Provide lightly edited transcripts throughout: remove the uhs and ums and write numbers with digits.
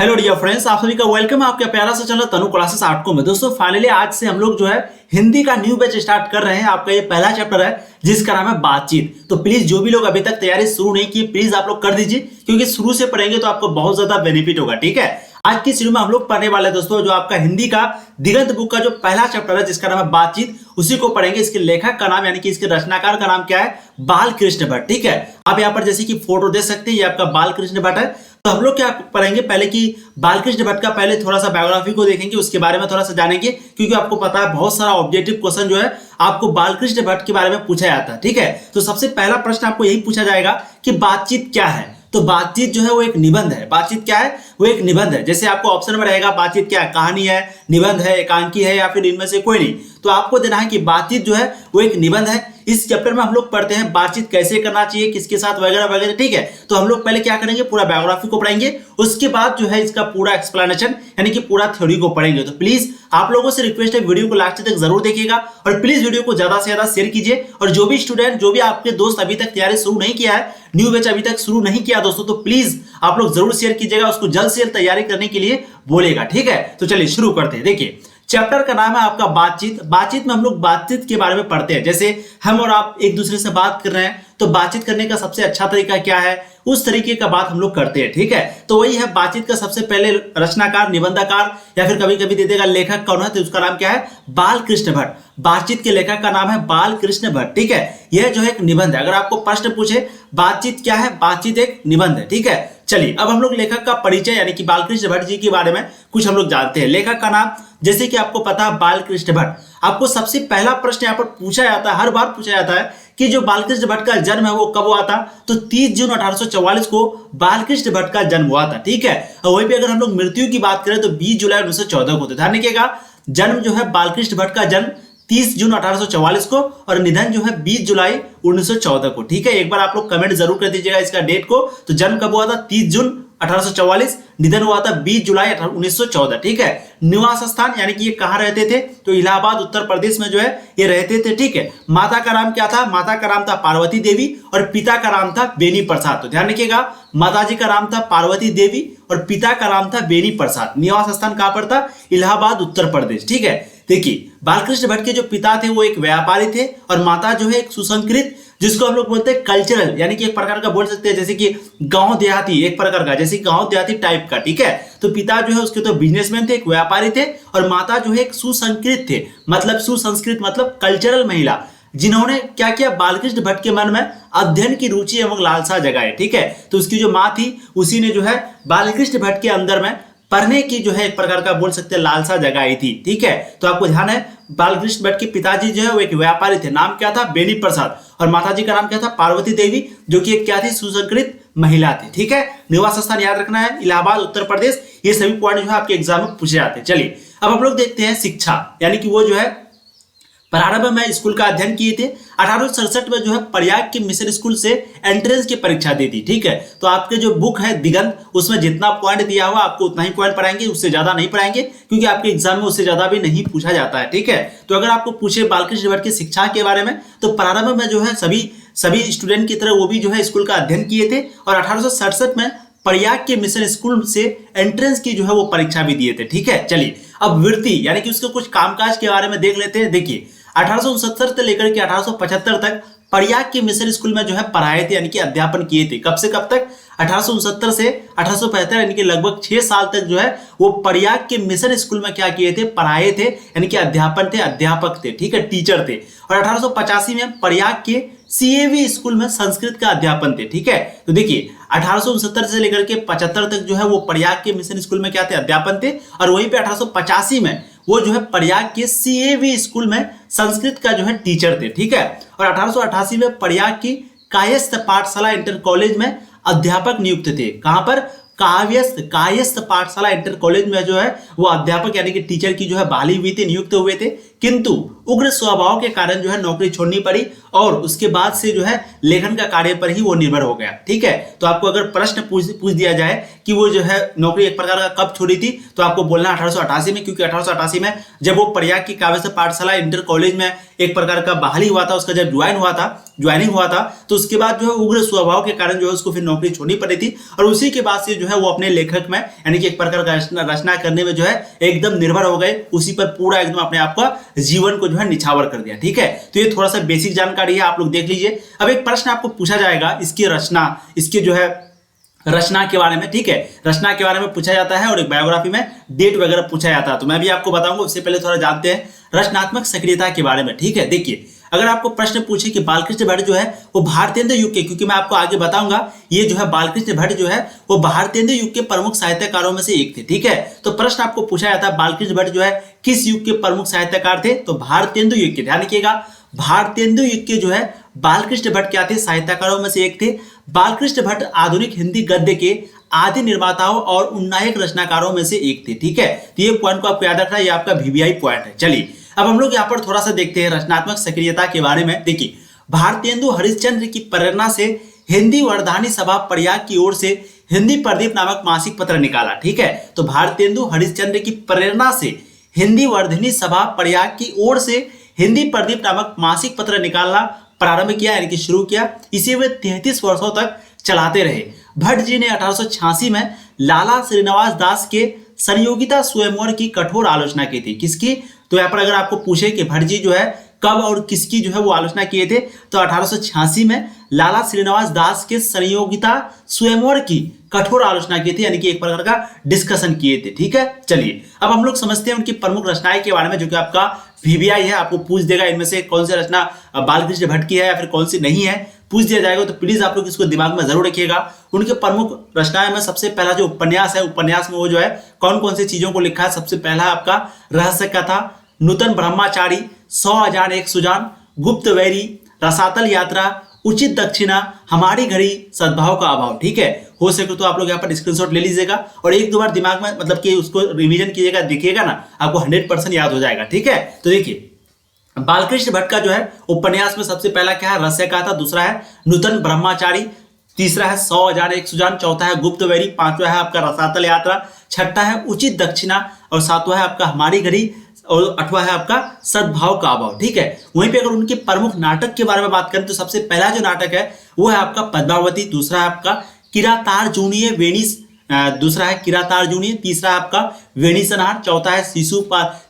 Hello dear friends, आप सभी का वेलकम है आपके प्यारा सा चैनल तनु क्लासेस आर्टको में। दोस्तों फाइनली आज से हम लोग जो है हिंदी का न्यू बैच स्टार्ट कर रहे हैं। आपका ये पहला चैप्टर है जिसका नाम है बातचीत। तो प्लीज जो भी लोग अभी तक तैयारी शुरू नहीं की प्लीज आप लोग कर दीजिए, क्योंकि शुरू से पढ़ेंगे तो आपको बहुत ज्यादा बेनिफिट होगा। ठीक है, आज की सीरीज में हम लोग पढ़ने वाले हैं दोस्तों जो आपका हिंदी का दिगंत बुक का जो पहला चैप्टर है जिसका नाम है बातचीत, उसी को पढ़ेंगे। इसके लेखक का नाम यानी कि इसके रचनाकार का नाम क्या है? बालकृष्ण भट्ट। ठीक है, आप यहाँ पर जैसे कि फोटो देख सकते हैं, ये आपका बालकृष्ण भट्ट है। तो हम लोग क्या पढ़ेंगे पहले कि बालकृष्ण भट्ट का पहले थोड़ा सा बायोग्राफी को देखेंगे, उसके बारे में थोड़ा सा जानेंगे, क्योंकि आपको पता है बहुत सारा ऑब्जेक्टिव क्वेश्चन जो है आपको बालकृष्ण भट्ट के बारे में पूछा जाता है। ठीक है, तो सबसे पहला प्रश्न आपको यही पूछा जाएगा कि बातचीत क्या है। तो बातचीत जो है वो एक निबंध है। बातचीत क्या है? वो एक निबंध है। जैसे आपको ऑप्शन में रहेगा बातचीत क्या है, कहानी है, निबंध है, एकांकी है, या फिर इनमें से कोई नहीं। तो आपको देना है कि बातचीत जो है वो एक निबंध है। इस चैप्टर में हम लोग पढ़ते हैं बातचीत कैसे करना चाहिए, किसके साथ, वगैरह वगैरह। ठीक है, तो हम लोग पहले क्या करेंगे, पूरा बायोग्राफी को पढ़ेंगे, उसके बाद जो है इसका पूरा एक्सप्लेनेशन यानी कि पूरा थ्योरी को पढ़ेंगे। तो प्लीज आप लोगों से रिक्वेस्ट है वीडियो को लास्ट तक जरूर देखिएगा, और प्लीज वीडियो को ज्यादा से ज्यादा शेयर कीजिए। और जो भी स्टूडेंट, जो भी आपके दोस्त अभी तक तैयारी शुरू नहीं किया है, न्यू बैच अभी तक शुरू नहीं किया दोस्तों, तो प्लीज आप लोग जरूर शेयर कीजिएगा, उसको जल्द से जल्द तैयारी करने के लिए बोलेगा। ठीक है, तो चलिए शुरू करते हैं। देखिए चैप्टर का नाम है आपका बातचीत। बातचीत में हम लोग बातचीत के बारे में पढ़ते हैं। जैसे हम और आप एक दूसरे से बात कर रहे हैं, तो बातचीत करने का सबसे अच्छा तरीका क्या है, उस तरीके का बात हम लोग करते हैं। ठीक है, तो वही है बातचीत का सबसे पहले रचनाकार, निबंधकार, या फिर कभी कभी दे देगा लेखक कौन है, तो उसका नाम क्या है? बालकृष्ण भट्ट। बातचीत के लेखक का नाम है बालकृष्ण भट्ट। ठीक है, यह जो है एक निबंध है। अगर आपको प्रश्न पूछे बातचीत क्या है, बातचीत एक निबंध है। ठीक है, चलिए अब हम लोग लेखक का परिचय यानी कि बालकृष्ण भट्ट जी के बारे में कुछ हम लोग जानते हैं। लेखक का नाम जैसे कि आपको पता है बालकृष्ण भट्ट। आपको सबसे पहला प्रश्न यहाँ पर पूछा जाता है, हर बार पूछा जाता है कि जो बालकृष्ण भट्ट का जन्म है वो कब हुआ था, तो 30 जून 1844 को बालकृष्ण भट्ट का जन्म हुआ था। ठीक है, और वहीं पे अगर हम लोग मृत्यु की बात करें तो 20 जुलाई 1914 को। तो ध्यान रखिएगा, जन्म जो है बालकृष्ण भट्ट का जन्म 30 जून 1844 को, और निधन जो है 20 जुलाई 1914 को। ठीक है, एक बार आप लोग कमेंट जरूर कर दीजिएगा इसका डेट को। तो जन्म कब हुआ था? 30 जून 1844, निधन हुआ था 20 जुलाई 1914। ठीक है, निवास स्थान यानी कि ये कहाँ रहते थे, तो इलाहाबाद उत्तर प्रदेश में जो है ये रहते थे। ठीक है, माता का नाम क्या था? माता का नाम था पार्वती देवी, और पिता का नाम था बेनी प्रसाद। तो ध्यान रखिएगा, माता जी का नाम था पार्वती देवी और पिता का नाम था बेनी प्रसाद। निवास स्थान कहाँ पर था? इलाहाबाद उत्तर प्रदेश। ठीक है, देखिए बालकृष्ण भट्ट के जो पिता थे वो एक व्यापारी थे, और माता जो है एक सुसंस्कृत, जिसको हम लोग बोलते हैं कल्चरल, यानी कि एक प्रकार का बोल सकते हैं जैसे कि गांव देहाती, एक प्रकार का जैसे गांव देहाती टाइप का। ठीक है, तो पिता जो है उसके तो बिजनेसमैन थे, एक व्यापारी थे, और माता जो है एक सुसंस्कृत थे, मतलब सुसंस्कृत मतलब कल्चरल महिला, जिन्होंने क्या किया, बालकृष्ण भट्ट के मन में अध्ययन की रुचि एवं लालसा जगाए। ठीक है, तो उसकी जो माँ थी उसी ने जो है बालकृष्ण भट्ट के अंदर में पढ़ने की जो है एक प्रकार का बोल सकते हैं लालसा जगाई थी। ठीक है, तो आपको ध्यान है बालकृष्ण भट्ट के पिताजी जो है वो एक व्यापारी थे, नाम क्या था? बेनी प्रसाद, और माताजी का नाम क्या था? पार्वती देवी, जो कि एक क्या थी? सुसंस्कृत महिला थी। ठीक है, निवास स्थान याद रखना है इलाहाबाद उत्तर प्रदेश। ये सभी पॉइंट जो है आपके एग्जाम में पूछे जाते हैं। चलिए अब हम लोग देखते हैं शिक्षा, यानी कि वो जो है प्रारंभ में स्कूल का अध्ययन किए थे। 1867 में जो है प्रयाग के मिशन स्कूल से एंट्रेंस की परीक्षा दी थी। ठीक है, तो आपके जो बुक है दिगंत, उसमें जितना पॉइंट दिया हुआ आपको उतना ही पॉइंट पढ़ाएंगे, उससे ज्यादा नहीं पढ़ाएंगे, क्योंकि आपके एग्जाम में उससे ज्यादा भी नहीं पूछा जाता है। ठीक है, तो अगर आपको पूछे बालकृष्ण भट्ट की शिक्षा के बारे में, तो प्रारंभ में जो है सभी स्टूडेंट की तरह वो भी जो है स्कूल का अध्ययन किए थे, और 1867 में प्रयाग के मिशन स्कूल से एंट्रेंस की जो है वो परीक्षा भी दिए थे। ठीक है, चलिए अब वृत्ति यानी कि उसके कुछ कामकाज के बारे में देख लेते हैं। देखिए 1869 से लेकर के 1875 तक प्रयाग के मिशन स्कूल में जो है पढ़ाए थे, यानी कि अध्यापन किए थे। कब से कब तक? 1869 से 1875, यानी कि लगभग 6 साल तक जो है वो प्रयाग के मिशन स्कूल में क्या किए थे? पढ़ाए थे, यानी कि अध्यापन थे, अध्यापक थे। ठीक है, टीचर थे। और 1885 में प्रयाग के सीएवी स्कूल में संस्कृत का अध्यापन थे। ठीक है, तो देखिए 1869 से लेकर के 75 तक जो है वो प्रयाग के मिशन स्कूल में क्या थे? अध्यापन थे, और वहीं पे 1885 में वो जो है प्रयाग के सीएवी स्कूल में संस्कृत का जो है टीचर थे। ठीक है, और 1888 में प्रयाग की कायस्थ पाठशाला इंटर कॉलेज में अध्यापक नियुक्त थे। कहां पर? कायस्थ पाठशाला इंटर कॉलेज में जो है वो अध्यापक यानी कि टीचर की जो है बहाली हुई थी, नियुक्त हुए थे। किंतु उग्र स्वभाव के कारण जो है नौकरी छोड़नी पड़ी और उसके बाद से जो है लेखन का कार्य पर ही वो निर्भर हो गया। ठीक है, तो आपको अगर प्रश्न पूछ दिया जाए कि वो जो है नौकरी एक प्रकार का कब छोड़ी थी, तो आपको बोलना 1888 में, क्योंकि 1888 में जब वो प्रयाग की काव्य पाठशाला इंटर कॉलेज में एक प्रकार का बहाली हुआ था, उसका जब ज्वाइनिंग हुआ था, तो उसके बाद जो है उग्र स्वभाव के कारण जो है उसको फिर नौकरी छोड़नी पड़ी थी और उसी के बाद से जो है वो अपने लेखक में यानी कि एक प्रकार का रचना करने में जो है एकदम निर्भर हो गए, उसी पर पूरा एकदम अपने आप का जीवन को जो है निछावर कर दिया। ठीक है, तो ये थोड़ा सा बेसिक जानकारी है, आप लोग देख लीजिए। अब एक प्रश्न आपको पूछा जाएगा इसकी रचना, इसके जो है रचना के बारे में। ठीक है, रचना के बारे में पूछा जाता है और एक बायोग्राफी में डेट वगैरह पूछा जाता है, तो मैं भी आपको बताऊंगा। उससे पहले थोड़ा जानते हैं रचनात्मक सक्रियता के बारे में। ठीक है, देखिए अगर आपको प्रश्न पूछे कि बालकृष्ण भट्ट जो है वो भारतेंदु युग के, क्योंकि मैं आपको आगे बताऊंगा, ये जो है बालकृष्ण भट्ट जो है वो भारतेंदु युग के प्रमुख साहित्यकारों में से एक थे। ठीक है, तो प्रश्न आपको पूछा जाता है बालकृष्ण भट्ट जो है किस युग के प्रमुख साहित्यकार थे, तो भारतेंदु युग के। ध्यान रखिएगा, भारतेंदु युग के जो है बालकृष्ण भट्ट क्या थे, साहित्यकारों में से एक थे। बालकृष्ण भट्ट आधुनिक हिंदी गद्य के आदि निर्माताओं और उन्नायक रचनाकारों में से एक थे। ठीक है, तो ये पॉइंट को आपको याद रखना है, ये आपका वीवीआई पॉइंट है। चलिए अब हम लोग यहाँ पर थोड़ा सा देखते हैं रचनात्मक सक्रियता के बारे में। देखिए, भारतेंदु हरिश्चंद्र की प्रेरणा से हिंदी वर्धानी सभा प्रयाग की ओर से हिंदी प्रदीप नामक मासिक पत्र निकाला। ठीक है, तो भारतेंदु हरिश्चंद्र की प्रेरणा से हिंदी वर्धनी सभा प्रयाग की ओर से हिंदी प्रदीप नामक मासिक पत्र निकालना प्रारंभ किया, यानी कि शुरू किया। इसे वे 33 वर्षों तक चलाते रहे। भट्ट जी ने 1886 में लाला श्रीनिवास दास के संयोगिता स्वयंवर की कठोर आलोचना की थी। किसकी, तो यहाँ पर अगर आपको पूछे कि भट्ट जी जो है कब और किसकी जो है वो आलोचना किए थे, तो 1886 में लाला श्रीनिवास दास के संयोगिता स्वयंवर की कठोर आलोचना की थी, यानी कि एक प्रकार का डिस्कशन किए थे। ठीक है, चलिए अब हम लोग समझते हैं उनकी प्रमुख रचनाएं के बारे में, जो कि आपका वीवीआई है, आपको पूछ देगा इनमें से कौन सी रचना बालकृष्ण भट्ट की है या फिर कौन सी नहीं है, पूछ दिया जाएगा। तो प्लीज आप लोग इसको दिमाग में जरूर रखिएगा। उनके प्रमुख रचनाएं में सबसे पहला जो उपन्यास है, उपन्यास में वो जो है कौन कौन सी चीजों को लिखा है, सबसे पहला आपका रहस्य कथा, नूतन ब्रह्मचारी, 100,001 सुजान, गुप्त वैरी, रसातल यात्रा, उचित दक्षिणा, हमारी घड़ी, सद्भाव का अभाव। ठीक है, हो सके तो आप लोग यहाँ पर स्क्रीनशॉट ले लीजिएगा और एक दो बार दिमाग में मतलब कि उसको रिवीजन कीजिएगा, देखिएगा ना, आपको 100% याद हो जाएगा। ठीक है, तो देखिए बालकृष्ण भट्ट का जो है उपन्यास में सबसे पहला क्या है, रहस्य कथा, दूसरा है नूतन ब्रह्मचारी, तीसरा है 100,001 सुजान, चौथा है गुप्त वैरी, पांचवा है आपका रसातल यात्रा, छठा है उचित दक्षिणा और सातवां है आपका हमारी घड़ी और आठवां है आपका सद्भाव का अभाव। ठीक है, वहीं पे अगर उनके प्रमुख नाटक के बारे में बात करें तो सबसे पहला जो नाटक है वो है आपका पद्मावती, दूसरा है आपका किरातार्जुनीय वेणीस, दूसरा है किरातार्जुनीय, तीसरा है आपका वेणी संहार, चौथा है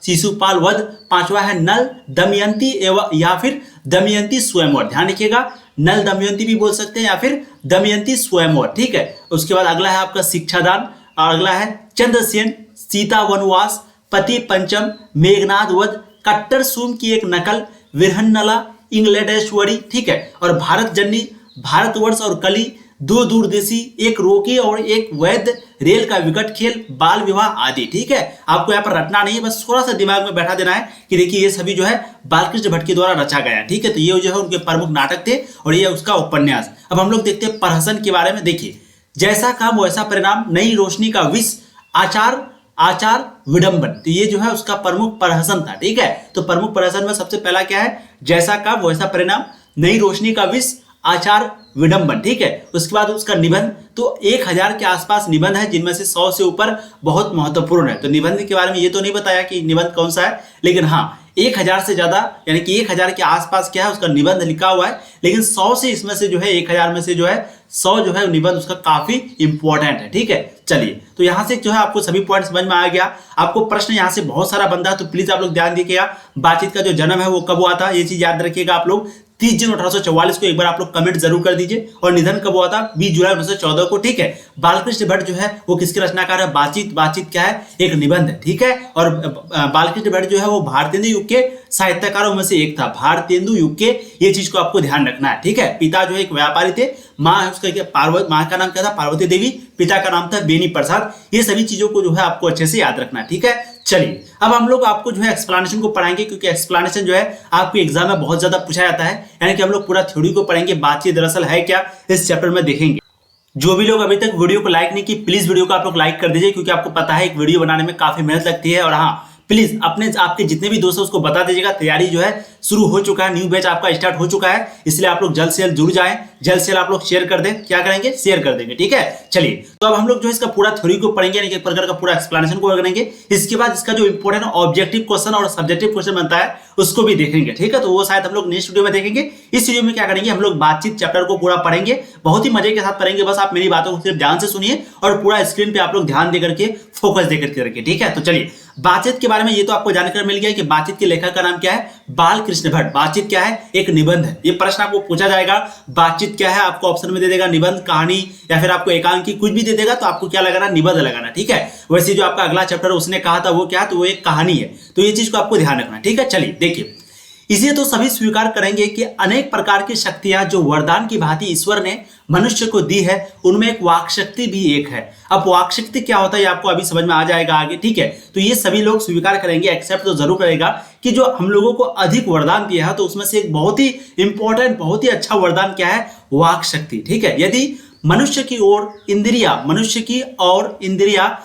शिशुपाल वध, पांचवा है नल दमयंती एवं या फिर दमयंती स्वयंवर। ध्यान रखिएगा, नल दमयंती भी बोल सकते हैं या फिर दमयंती स्वयंवर। ठीक है, उसके बाद अगला है आपका शिक्षादान और अगला है चंद्रसेन, सीता वनवास, पति पंचम, मेघनाद वध, कट्टर सूम की एक नकल, विरहन्नला, इंग्लैंडेश्वरी। ठीक है, और भारत जननी, भारतवर्ष और कली, दो दूरदेशी, एक रोकी और एक वैध, रेल का विकट खेल, बाल विवाह आदि। ठीक है, आपको यहाँ पर रटना नहीं है, बस थोड़ा सा दिमाग में बैठा देना है कि देखिए ये सभी जो है बालकृष्ण भट्ट के द्वारा रचा गया। ठीक है, तो ये जो है उनके प्रमुख नाटक थे और ये उसका उपन्यास। अब हम लोग देखते हैं प्रहसन के बारे में। देखिए, जैसा काम वैसा परिणाम, नई रोशनी का विष, आचार विडंबन, तो ये जो है उसका प्रमुख प्रहसन था। ठीक है, तो प्रमुख प्रहसन में सबसे पहला क्या है, जैसा काम वैसा परिणाम, नई रोशनी का विष, आचार विडंबन। ठीक है, उसके बाद उसका निबंध, तो 1000 के आसपास निबंध है जिनमें से 100 से ऊपर बहुत महत्वपूर्ण है। तो निबंध के बारे में ये तो नहीं बताया कि निबंध कौन सा है, लेकिन हाँ 1000 से ज्यादा यानी कि 1000 के आसपास क्या है उसका निबंध लिखा हुआ है, लेकिन 100 से इसमें से जो है 1000 में से जो है 100 जो है निबंध उसका काफी इंपॉर्टेंट है। ठीक है, चलिए तो यहां से जो है आपको सभी पॉइंट समझ में आ गया। आपको प्रश्न यहां से बहुत सारा बनता है, तो प्लीज आप लोग ध्यान दीजिएगा। बातचीत का जो जन्म है वो कब हुआ था, ये चीज याद रखिएगा आप लोग। 30 जून 1844 को एक बार आप लोग कमेंट जरूर कर दीजिए। और निधन कब हुआ था, 20 जुलाई 1914 को। ठीक है, बालकृष्ण भट्ट जो है वो किसके रचनाकार है, बातचीत क्या है, एक निबंध है। ठीक है, और बालकृष्ण भट्ट जो है वो भारतेंदु युग के साहित्यकारों में से एक था, भारतेंदु युग के, ये चीज को आपको ध्यान रखना है। ठीक है, पिता जो है एक व्यापारी थे, माँ है उसका माँ का नाम क्या था, पार्वती देवी, पिता का नाम था बेनी प्रसाद। ये सभी चीजों को जो है आपको अच्छे से याद रखना है। ठीक है, चलिए अब हम लोग आपको जो है एक्सप्लेनेशन को पढ़ाएंगे, क्योंकि एक्सप्लेनेशन जो है आपके एग्जाम में बहुत ज्यादा पूछा जाता है, यानी कि हम लोग पूरा थ्योरी को पढ़ेंगे, बातचीत दरअसल है क्या इस चैप्टर में देखेंगे। जो भी लोग अभी तक वीडियो को लाइक नहीं की, प्लीज वीडियो को आप लोग लाइक कर दीजिए, क्योंकि आपको पता है एक वीडियो बनाने में काफी मेहनत लगती है। और हाँ, प्लीज अपने आपके जितने भी दोस्त हैं उसको बता दीजिएगा, तैयारी जो है शुरू हो चुका है, न्यू बैच आपका स्टार्ट हो चुका है, इसलिए आप लोग जल्द से जल्द जुड़ जाएं, जल्द से जल्द आप लोग शेयर कर दें, क्या करेंगे शेयर कर देंगे, ठीक है। चलिए तो अब हम लोग जो है इसका पूरा थ्योरी को पढ़ेंगे, यानी कि एक प्रकार का पूरा एक्सप्लेनेशन को करेंगे, इसके बाद इसका जो इंपॉर्टेंट ऑब्जेक्टिव क्वेश्चन और सब्जेक्टिव क्वेश्चन बनता है उसको भी देखेंगे, ठीक है। तो वो शायद हम लोग नेक्स्ट वीडियो में देखेंगे। इस वीडियो में क्या करेंगे, हम लोग बातचीत चैप्टर को पूरा पढ़ेंगे, बहुत ही मजे के साथ पढ़ेंगे, बस आप मेरी बातों को सिर्फ ध्यान से सुनिए और पूरा स्क्रीन पे आप लोग ध्यान देकर के फोकस देकर के रखिए, ठीक है। तो चलिए बातचीत के बारे में ये तो आपको जानकारी मिल गया कि बातचीत के लेखक का नाम क्या है, बालकृष्ण भट्ट। बातचीत क्या है, एक निबंध है। ये प्रश्न आपको पूछा जाएगा, बातचीत क्या है, आपको ऑप्शन में दे देगा निबंध, कहानी या फिर आपको एकांकी कुछ भी दे देगा, तो आपको क्या लगाना, निबंध लगाना, ठीक है। वैसे जो आपका अगला चैप्टर उसने कहा था वो क्या, तो वो एक कहानी है, तो ये चीज को आपको ध्यान रखना, ठीक है। चलिए देखिए, इसे तो सभी स्वीकार करेंगे कि अनेक प्रकार की शक्तियां जो वरदान की भांति ईश्वर ने मनुष्य को दी है, उनमें एक वाक शक्ति भी एक है। अब वाक शक्ति क्या होता है ये आपको अभी समझ में आ जाएगा आगे, ठीक है। तो ये सभी लोग स्वीकार करेंगे, एक्सेप्ट तो जरूर करेगा कि जो हम लोगों को अधिक वरदान दिया है, तो उसमें से एक बहुत ही इंपॉर्टेंट, बहुत ही अच्छा वरदान क्या है, वाक शक्ति, ठीक है। यदि मनुष्य की और इंद्रिया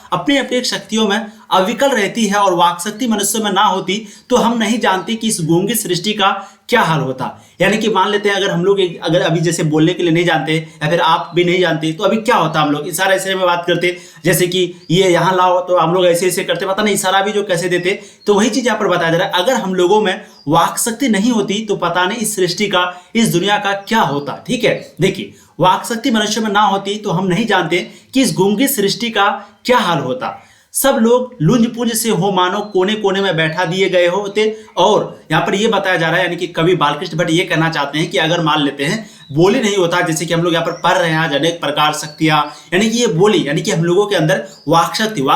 अपने अपने शक्तियों में अविकल रहती है और वाक शक्ति मनुष्य में ना होती, तो हम नहीं जानते कि इस गूंगी सृष्टि का क्या हाल होता। यानी कि मान लेते हैं अगर हम लोग अगर अभी जैसे बोलने के लिए नहीं जानते या फिर आप भी नहीं जानते, तो अभी क्या होता, हम लोग इशारा ऐसे में बात करते, जैसे कि ये यहाँ लाओ तो हम लोग ऐसे ऐसे करते, पता नहीं इशारा भी जो कैसे देते। तो वही चीज यहाँ पर बताया जा रहा है, अगर हम लोगों में वाक शक्ति नहीं होती तो पता नहीं इस सृष्टि का, इस दुनिया का क्या होता, ठीक है। देखिए वाक शक्ति मनुष्य में ना होती तो हम नहीं जानते कि इस गूंगी सृष्टि का क्या हाल होता। सब लोग लुंज पुंज से हो मानो कोने कोने में बैठा दिए गए होते। और यहाँ पर ये बताया जा रहा है, यानी कि कवि बालकृष्ण भट्ट ये कहना चाहते हैं कि अगर मान लेते हैं बोली नहीं होता, जैसे कि हम लोग यहाँ पर पढ़ रहे हैं आज अनेक प्रकार शक्तियां, यानी कि ये बोली, यानी कि हम लोगों के अंदर वाक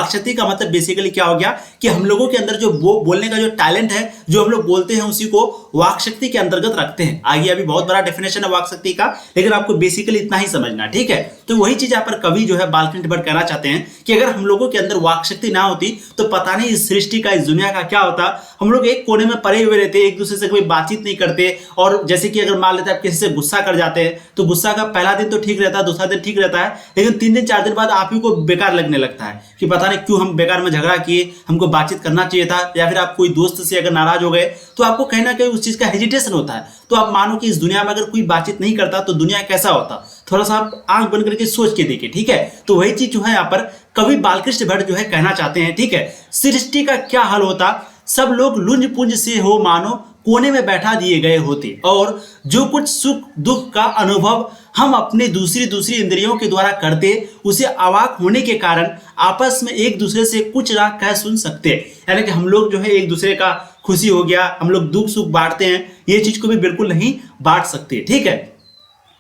शक्ति का मतलब बेसिकली क्या हो गया कि हम लोगों के अंदर जो बोलने का जो टैलेंट है, जो हम लोग बोलते हैं उसी को वाक शक्ति के अंतर्गत रखते हैं। आगे अभी बहुत बड़ा डेफिनेशन है वाक शक्ति का, लेकिन आपको बेसिकली इतना ही समझना, ठीक है। तो वही चीज यहाँ पर कवि जो है बालकृष्ण भट्ट कहना चाहते हैं कि अगर हम लोगों के अंदर वाक शक्ति ना होती तो पता नहीं इस सृष्टि का, इस दुनिया का क्या होता। हम लोग एक कोने में पड़े हुए रहते, एक दूसरे से कोई बातचीत नहीं करते, और जैसे कि अगर मान लेते हैं आप किसी से गुस्सा कर जाते हैं, तो गुस्सा का पहला दिन तो ठीक रहता है, दूसरा दिन ठीक रहता है, लेकिन 3 दिन 4 दिन बाद आप ही को बेकार लगने लगता है कि पता नहीं क्यों हम बेकार में झगड़ा किए, हमको बातचीत करना चाहिए था। या फिर आप कोई दोस्त से अगर नाराज हो गए तो आपको कहीं ना कहीं उस चीज का हेजिटेशन होता है। तो आप मानो कि इस दुनिया में अगर कोई बातचीत नहीं करता तो दुनिया कैसा होता, थोड़ा सा आप आंख बंद करके सोच के देखिए, ठीक है। तो वही चीज जो है यहाँ पर कवि बालकृष्ण भट्ट जो है कहना चाहते हैं, ठीक है। सृष्टि का क्या हाल होता, सब लोग लुंज पुंज से हो मानो कोने में बैठा दिए गए होते, और जो कुछ सुख दुख का अनुभव हम अपने दूसरी इंद्रियों के द्वारा करते, उसे अवाक होने के कारण आपस में एक दूसरे से कुछ ना कह सुन सकते। यानी कि हम लोग जो है एक दूसरे का खुशी हो गया, हम लोग दुख सुख बांटते हैं, ये चीज को भी बिल्कुल नहीं बांट सकते, ठीक है।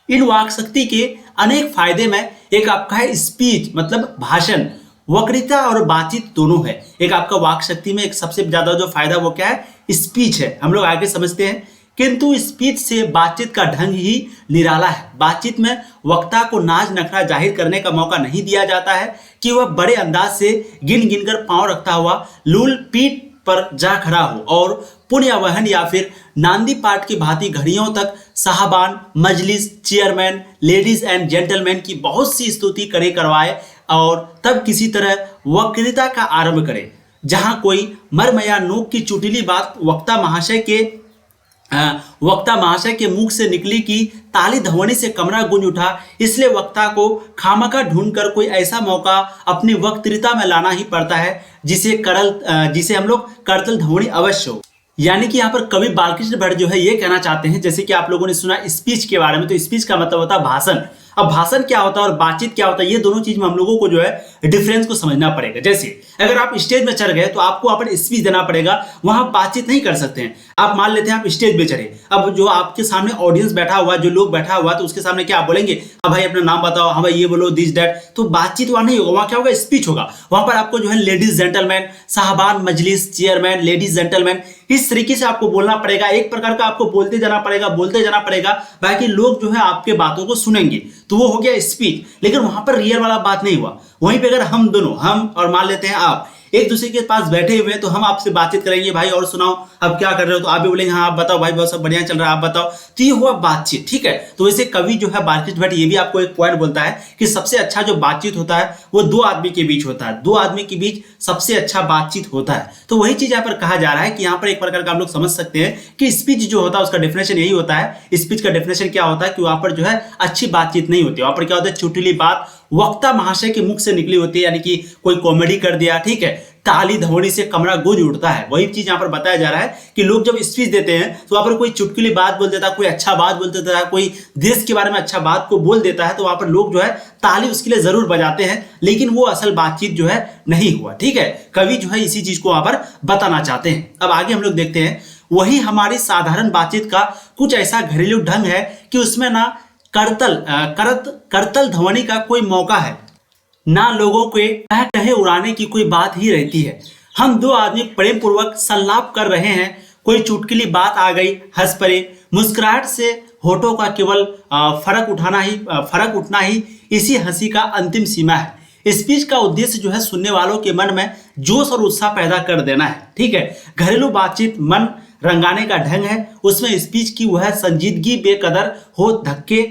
इन वाक शक्ति के अनेक फायदे में एक आपका है स्पीच, मतलब भाषण, वक्तृता और बातचीत दोनों है। एक आपका वाक शक्ति में एक सबसे ज्यादा जो फायदा वो क्या है, स्पीच है, हम लोग आगे समझते हैं। किंतु स्पीच से बातचीत का ढंग ही निराला है। बातचीत में वक्ता को नाज नखरा जाहिर करने का मौका नहीं दिया जाता है कि वह बड़े अंदाज से गिन गिन कर पांव रखता हुआ लूल पीठ पर जा खड़ा हो और पुण्यवहन या फिर नांदी पाठ की भांति घड़ियों तक साहबान, मजलिस, चेयरमैन, लेडीज एंड जेंटलमैन की बहुत सी स्तुति करवाए और तब किसी तरह वक्तृता का आरंभ करे। जहां कोई मर्म या नोक की चुटीली बात वक्ता महाशय के मुख से निकली कि ताली ध्वनि से कमरा गूंज उठा, इसलिए वक्ता को खामखा ढूंढकर कोई ऐसा मौका अपनी वक्तृता में लाना ही पड़ता है जिसे हम लोग करतल ध्वनि अवश्य हो। यानी कि यहाँ पर कवि बालकृष्ण भट्ट जो है ये कहना चाहते हैं, जैसे कि आप लोगों ने सुना स्पीच के बारे में, तो स्पीच का मतलब होता है भाषण। अब भाषण क्या होता है और बातचीत क्या होता है, ये दोनों चीज में हम लोगों को जो है डिफरेंस को समझना पड़ेगा। जैसे अगर आप स्टेज में चढ़ गए तो आपको अपन स्पीच देना पड़ेगा, वहां बातचीत नहीं कर सकते हैं। आप मान लेते हैं आप स्टेज पे चढ़े, अब जो आपके सामने ऑडियंस बैठा हुआ, जो लोग बैठा हुआ, तो उसके सामने क्या आप बोलेंगे, हाँ भाई अपना नाम बताओ, हाँ भाई ये बोलो, दिस दैट, तो बातचीत वहां नहीं होगा। वहां क्या होगा, स्पीच होगा। वहां पर आपको जो है लेडीज जेंटलमैन, साहबान, मजलिस, चेयरमैन, लेडीज जेंटलमैन, इस तरीके से आपको बोलना पड़ेगा। एक प्रकार का आपको बोलते जाना पड़ेगा, बाकी लोग जो है आपके बातों को सुनेंगे, तो वो हो गया स्पीच। लेकिन वहां पर रियल वाला बात नहीं हुआ, वहीं पे अगर हम दोनों, हम और मान लेते हैं आप, एक दूसरे के पास बैठे हुए हैं तो हम आपसे बातचीत करेंगे, भाई और सुनाओ अब क्या कर रहे हो, तो आप भी बोलेंगे हाँ आप बताओ भाई बहुत सब बढ़िया चल रहा है आप बताओ, तो ये हुआ बातचीत। ठीक है, तो वैसे कवि जो है बालकृष्ण भट्ट ये भी आपको एक पॉइंट बोलता है कि सबसे अच्छा जो बातचीत होता है वो दो आदमी के बीच होता है, दो आदमी के बीच सबसे अच्छा बातचीत होता है। तो वही चीज यहाँ पर कहा जा रहा है कि यहाँ पर एक प्रकार का आप लोग समझ सकते हैं कि स्पीच जो होता है उसका डेफिनेशन यही होता है। स्पीच का डेफिनेशन क्या होता है कि वहां पर जो है अच्छी बातचीत नहीं होती, वहां पर क्या होता है चुटकुली बात वक्ता महाशय के मुख से निकली होती है, यानी कि कोई कॉमेडी कर दिया, ठीक है, ताली ध्वनि से कमरा गूंज उठता है। वही चीज यहाँ पर बताया जा रहा है कि लोग जब स्पीच देते हैं तो वहां पर कोई चुटकुली बात बोल देता है, कोई अच्छा बात बोल देता है, कोई देश के बारे में अच्छा बात को बोल देता है, तो वहां पर लोग जो है ताली उसके लिए जरूर बजाते हैं, लेकिन वो असल बातचीत जो है नहीं हुआ। ठीक है, कवि जो है इसी चीज को वहां पर बताना चाहते हैं। अब आगे हम लोग देखते हैं, वही हमारी साधारण बातचीत का कुछ ऐसा घरेलू ढंग है कि उसमें ना करतल ध्वनि का कोई मौका है, ना लोगों के कहे उड़ाने की कोई बात ही रहती है। हम दो आदमी प्रेम पूर्वक संलाप कर रहे हैं, कोई चुटकुली बात आ गई, हंस पड़े, मुस्कुराहट से होठों का केवल फर्क उठना ही इसी हंसी का अंतिम सीमा है। स्पीच का उद्देश्य जो है सुनने वालों के मन में जोश और उत्साह पैदा कर देना है। ठीक है, घरेलू बातचीत मन रंगाने का ढंग है, उसमें स्पीच की वह संजीदगी बेकदर हो धक्के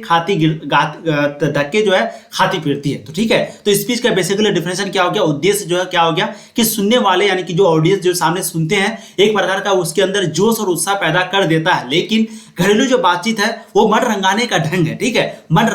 जो है खाती फिरती है। तो ठीक है, तो स्पीच का बेसिकली डिफिनेशन क्या हो गया, उद्देश्य जो है क्या हो गया कि सुनने वाले यानी कि जो ऑडियंस जो सामने सुनते हैं एक प्रकार का उसके अंदर जोश और उत्साह पैदा कर देता है। लेकिन घरेलू जो बातचीत है वो मन रंगाने का ढंग है। ठीक है, मन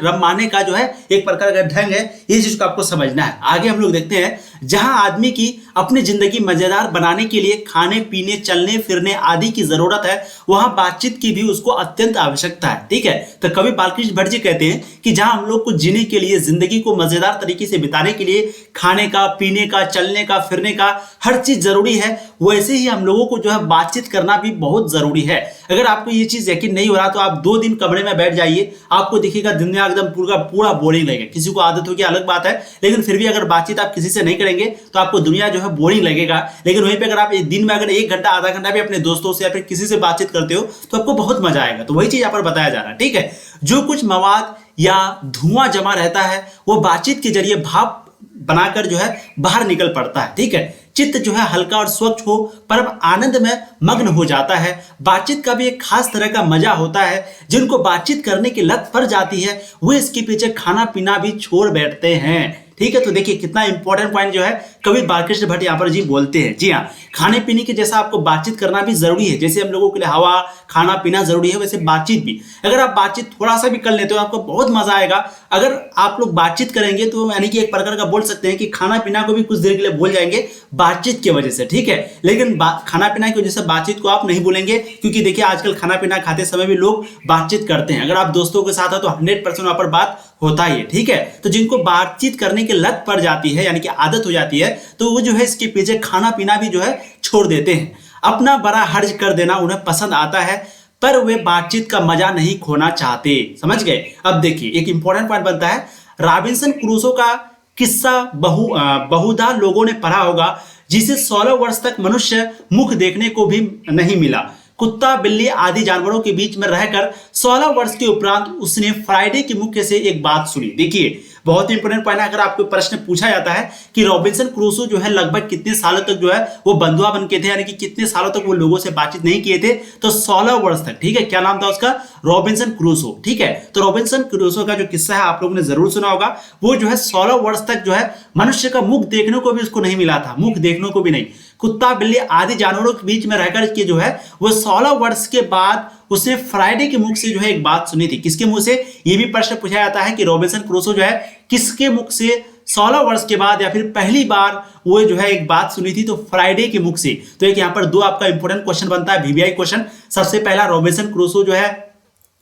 रमाने का जो है एक प्रकार का ढंग है, इस चीज को आपको समझना है। आगे हम लोग देखते हैं, जहां आदमी की अपनी जिंदगी मजेदार बनाने के लिए खाने पीने चलने फिरने आदि की जरूरत है, वहां बातचीत की भी उसको अत्यंत आवश्यकता है। ठीक है, तो कवि बालकृष्ण भट्ट जी कहते हैं कि जहां हम लोग को जीने के लिए, जिंदगी को मजेदार तरीके से बिताने के लिए खाने का, पीने का, चलने का, फिरने का हर चीज जरूरी है, वैसे ही हम लोगों को जो है बातचीत करना भी बहुत जरूरी है। अगर आपको ये चीज यकीन नहीं हो रहा तो आप 2 दिन कमरे में बैठ जाइए, आपको दिखेगा दुनिया एकदम पूरा बोरिंग लगेगा। किसी को आदत होगी अलग बात है, लेकिन फिर भी अगर बातचीत आप किसी से नहीं करेंगे तो आपको दुनिया जो है बोरिंग लगेगा। लेकिन वहीं पे अगर आप दिन में अगर 1 घंटा आधा घंटा भी अपने दोस्तों से या फिर किसी से बातचीत करते हो तो आपको बहुत मजा आएगा। तो वही चीज यहाँ पर बताया जा रहा है। ठीक है, जो कुछ मवाद या धुआं जमा रहता है वो बातचीत के जरिए भाप बनाकर जो है बाहर निकल पड़ता है। ठीक है, चित्त जो है हल्का और स्वच्छ हो परम आनंद में मग्न हो जाता है। बातचीत का भी एक खास तरह का मजा होता है। जिनको बातचीत करने की लत पड़ जाती है वो इसके पीछे खाना पीना भी छोड़ बैठते हैं। ठीक है, तो देखिए कितना इंपॉर्टेंट पॉइंट जो है कवि बालकृष्ण भट्ट यहाँ पर जी बोलते हैं। जी हाँ, खाने पीने के जैसा आपको बातचीत करना भी जरूरी है। जैसे हम लोगों के लिए हवा खाना पीना जरूरी है, वैसे बातचीत भी। अगर आप बातचीत थोड़ा सा भी कर लेते हो आपको बहुत मजा आएगा। अगर आप लोग बातचीत करेंगे तो यानी कि एक प्रकार का बोल सकते हैं कि खाना पीना को भी कुछ देर के लिए भूल जाएंगे बातचीत की वजह से। ठीक है, लेकिन खाना पीना की वजह से बातचीत को आप नहीं भूलेंगे, क्योंकि देखिए आजकल खाना पीना खाते समय भी लोग बातचीत करते हैं। अगर आप दोस्तों के साथ हो तो 100% वहां पर बात होता ही है। ठीक है, तो जिनको बातचीत करने की लत पड़ जाती है यानी कि आदत हो जाती है तो वो जो है इसके पीछे खाना पीना भी जो है छोड़ देते हैं। अपना बड़ा हर्ज कर देना उन्हें पसंद आता है, पर वे बातचीत का मजा नहीं खोना चाहते। समझ गए? अब देखिए एक इंपॉर्टेंट पॉइंट बनता है, रॉबिन्सन क्रूसो का किस्सा बहुधा लोगों ने पढ़ा होगा, जिसे 16 वर्ष तक मनुष्य मुख देखने को भी नहीं मिला। कुत्ता बिल्ली आदि जानवरों के बीच में रहकर 16 वर्ष के उपरांत उसने फ्राइडे के मुख से एक बात सुनी। देखिए बहुत ही इंपॉर्टेंट पॉइंट है। अगर आपको प्रश्न पूछा जाता है कि रॉबिन्सन क्रूसो जो है लगभग कितने सालों तक जो है वो बंधुआ बन के थे, यानी कि कितने सालों तक वो लोगों से बातचीत नहीं किए थे, तो 16 वर्ष तक। ठीक है, क्या नाम था उसका? Robinson Crusoe. ठीक है, तो रॉबिन्सन क्रूसो का जो किस्सा है आप लोगों ने जरूर सुना होगा। वो जो है 16 वर्ष तक जो है मनुष्य का मुख देखने को भी उसको नहीं मिला था, मुख देखने को भी नहीं। कुत्ता बिल्ली आदि जानवरों के बीच में रहकर के जो है वो 16 वर्ष के बाद उसने फ्राइडे के मुख से जो है एक बात सुनी थी। किसके मुंह से? ये भी प्रश्न पूछा जाता है कि रॉबिन्सन क्रूसो जो है किसके मुख से 16 वर्ष के बाद या फिर पहली बार वो जो है एक बात सुनी थी, तो फ्राइडे के मुख से। तो एक यहाँ पर 2 आपका इंपॉर्टेंट क्वेश्चन बनता है, वीवीआई क्वेश्चन। सबसे पहला, रॉबिन्सन क्रूसो जो है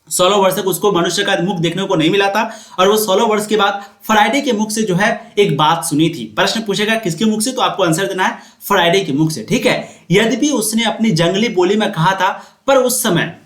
16 वर्ष तक उसको मनुष्य का मुख देखने को नहीं मिला था और वो 16 वर्ष के बाद फ्राइडे के मुख से जो है एक बात सुनी थी। प्रश्न पूछेगा किसके मुख से, तो आपको आंसर देना है फ्राइडे के मुख से। ठीक है, यद्यपि उसने अपनी जंगली बोली में कहा था, पर उस समय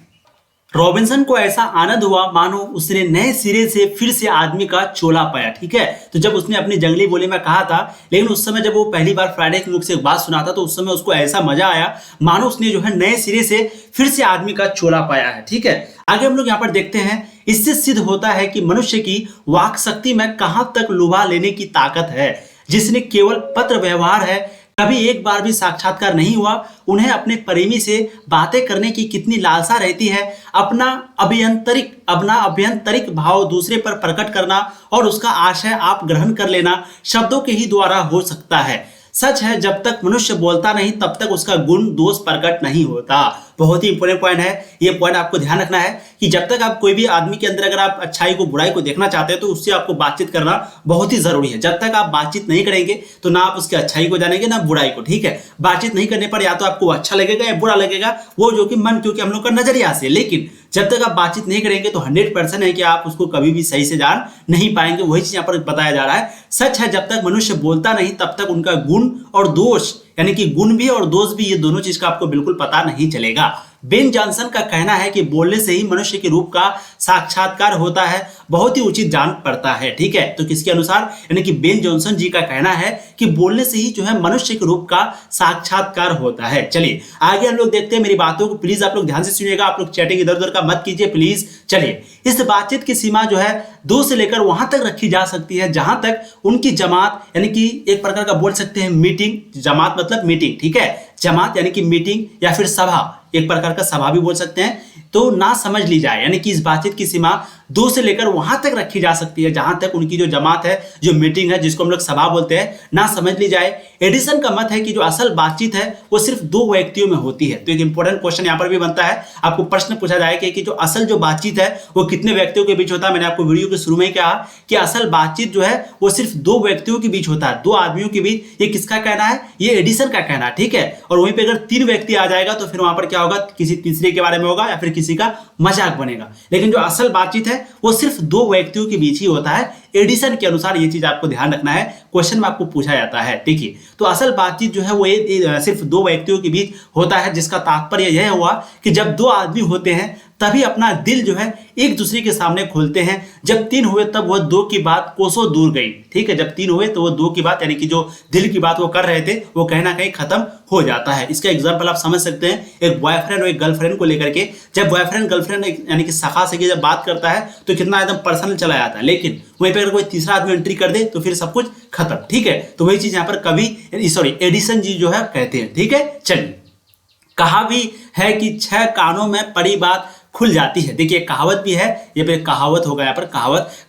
रॉबिन्सन को ऐसा आनंद हुआ मानो उसने नए सिरे से फिर से आदमी का चोला पाया। ठीक है, तो जब उसने अपनी जंगली बोली में कहा था, लेकिन उस समय जब वो पहली बार फ्राइडे के मुख से एक बात सुना था तो उस समय उसको ऐसा मजा आया मानो उसने जो है नए सिरे से फिर से आदमी का चोला पाया है। ठीक है, आगे हम लोग यहाँ पर देखते हैं, इससे सिद्ध होता है कि मनुष्य की वाक शक्ति में कहां तक लुभा लेने की ताकत है। जिसने केवल पत्र व्यवहार है, कभी एक बार भी साक्षात्कार नहीं हुआ, उन्हें अपने प्रेमी से बातें करने की कितनी लालसा रहती है। अपना अभ्यंतरिक भाव दूसरे पर प्रकट करना और उसका आशय आप ग्रहण कर लेना शब्दों के ही द्वारा हो सकता है। सच है, जब तक मनुष्य बोलता नहीं तब तक उसका गुण दोष प्रकट नहीं होता। बहुत ही इंपॉर्टेंट पॉइंट है ये। पॉइंट आपको ध्यान रखना है कि जब तक आप कोई भी आदमी के अंदर अगर आप अच्छाई को बुराई को देखना चाहते हैं तो उससे आपको बातचीत करना बहुत ही जरूरी है। जब तक आप बातचीत नहीं करेंगे तो ना आप उसकी अच्छाई को जानेंगे ना बुराई को। ठीक है, बातचीत नहीं करने पर या तो आपको अच्छा लगेगा या बुरा लगेगा, वो जो कि मन क्योंकि हम लोग का नजरिया से। लेकिन जब तक आप बातचीत नहीं करेंगे तो 100% है कि आप उसको कभी भी सही से जान नहीं पाएंगे। वही चीज यहाँ पर बताया जा रहा है। सच है, जब तक मनुष्य बोलता नहीं तब तक उनका गुण और दोष, यानी कि गुण भी और दोष भी, ये दोनों चीज का आपको बिल्कुल पता नहीं चलेगा। बेन जॉनसन का कहना है कि बोलने से ही मनुष्य के रूप का साक्षात्कार होता है। बहुत ही उचित जान पड़ता है। ठीक है, तो किसके अनुसार, यानी कि बेन जॉनसन जी का कहना है कि बोलने से ही जो है मनुष्य के रूप का साक्षात्कार होता है। चलिए आगे हम लोग देखते हैं। मेरी बातों को प्लीज आप लोग ध्यान से सुनिएगा। आप लोग चैटिंग इधर उधर का मत कीजिए प्लीज। चलिए, इस बातचीत की सीमा जो है 2 से लेकर वहां तक रखी जा सकती है जहां तक उनकी जमात, यानी कि एक प्रकार का बोल सकते हैं मीटिंग। जमात मतलब मीटिंग, ठीक है, जमात यानी कि मीटिंग या फिर सभा, एक प्रकार का सभा भी बोल सकते हैं, तो ना समझ ली जाए। यानी कि इस बातचीत की सीमा 2 से लेकर वहां तक रखी जा सकती है जहां तक उनकी जो जमात है, जो मीटिंग है, जिसको हम लोग सभा बोलते हैं, ना समझ ली जाए। एडिसन का मत है कि जो असल बातचीत है वो सिर्फ 2 व्यक्तियों में होती है। तो एक इंपॉर्टेंट क्वेश्चन यहाँ पर भी बनता है, आपको प्रश्न पूछा जाएगा कि जो असल जो बातचीत है वो कितने व्यक्तियों के बीच होता है। मैंने आपको वीडियो के शुरू में कहा कि असल बातचीत जो है वो सिर्फ 2 व्यक्तियों के बीच होता है, 2 आदमियों के बीच। ये किसका कहना है? ये एडिसन का कहना है। ठीक है, और वहीं पे अगर 3 व्यक्ति आ जाएगा तो फिर वहां पर क्या होगा, किसी तीसरे के बारे में होगा या फिर किसी का मजाक बनेगा। लेकिन जो असल बातचीत है वो सिर्फ 2 व्यक्तियों के बीच ही होता है। एडिसन के अनुसार ये चीज आपको ध्यान रखना है, क्वेश्चन में आपको पूछा जाता है। देखिए, तो असल बातचीत जो है वो सिर्फ 2 व्यक्तियों के बीच होता है, जिसका तात्पर्य यह हुआ कि जब 2 आदमी होते हैं तभी अपना दिल जो है एक दूसरे के सामने खोलते हैं। जब 3 हुए तब वह 2 की बात कोसों दूर गई। ठीक है, जब 3 हुए तो वो 2 की बात, यानी कि जो दिल की बात वो कर रहे थे, वो कहीं ना कहीं खत्म हो जाता है। इसका एग्जाम्पल आप समझ सकते हैं, एक बॉयफ्रेंड और एक गर्लफ्रेंड को लेकर के। जब बॉयफ्रेंड गर्लफ्रेंड यानी कि सखा सखी जब बात करता है तो कितना एकदम पर्सनल चला जाता है, लेकिन वहीं पर अगर कोई तीसरा आदमी एंट्री कर दे तो फिर सब कुछ खत्म। ठीक है, तो वही चीज यहाँ पर एडिसन जी जो है कहते हैं। ठीक है, चलिए, कहा भी है कि 6 कानों में पड़ी बात खुल जाती है। देखिए, कहावत भी है, ये पे कहावत होगा, यहाँ पर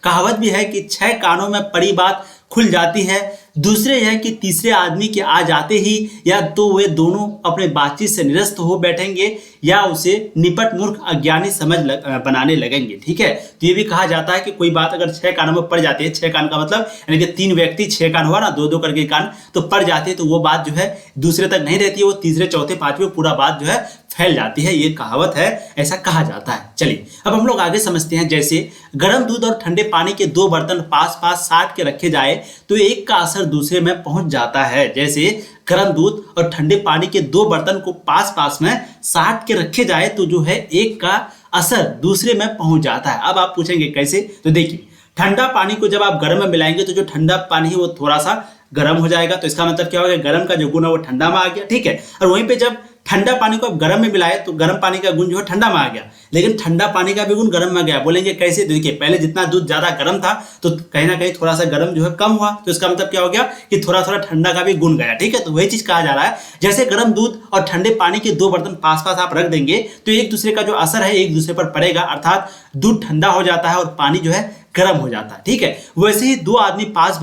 कहावत भी है कि 6 कानों में पड़ी बात खुल जाती है। दूसरे यह कि तीसरे आदमी के आ जाते ही या तो वे दोनों अपने बातचीत से निरस्त हो बैठेंगे या उसे निपट मूर्ख अज्ञानी बनाने लगेंगे। ठीक है, तो ये भी कहा जाता है कि कोई बात अगर 6 कानों में पड़ जाती है, 6 कान का मतलब यानी कि 3 व्यक्ति 6 कान हुआ ना, 2-2 करके कान, तो पड़ जाती है तो वो बात जो है दूसरे तक नहीं रहती है, वो तीसरे चौथे पांचवें पूरा बात जो है फैल जाती है। ये कहावत है, ऐसा कहा जाता है। चलिए अब हम लोग आगे समझते हैं। जैसे गर्म दूध और ठंडे पानी के 2 बर्तन पास पास साट के रखे जाए तो एक का असर दूसरे में पहुंच जाता है। जैसे गर्म दूध और ठंडे पानी के 2 बर्तन को पास पास में साट के रखे जाए तो जो है एक का असर दूसरे में पहुंच जाता है। अब आप पूछेंगे कैसे? तो देखिए, ठंडा पानी को जब आप गर्म में मिलाएंगे तो जो ठंडा पानी है वो थोड़ा सा गर्म हो जाएगा, तो इसका मतलब क्या होगा, गर्म का जो गुण है वो ठंडा में आ गया। ठीक है, और वहीं पे जब ठंडा पानी को आप गर्म में मिलाए तो गर्म पानी का गुण जो है ठंडा में आ गया, लेकिन ठंडा पानी का भी गुण गर्म में गया। बोलेंगे कैसे? देखिए, पहले जितना दूध ज्यादा गर्म था तो कहीं ना कहीं थोड़ा सा गर्म जो है कम हुआ, तो इसका मतलब क्या हो गया कि थोड़ा थोड़ा ठंडा का भी गुण गया। ठीक है, तो वही चीज कहा जा रहा है। जैसे गर्म दूध और ठंडे पानी के 2 बर्तन पास पास आप रख देंगे तो एक दूसरे का जो असर है एक दूसरे पर पड़ेगा, अर्थात दूध ठंडा हो जाता है और पानी जो है गर्म हो जाता है। ठीक है, वैसे ही 2 आदमी पास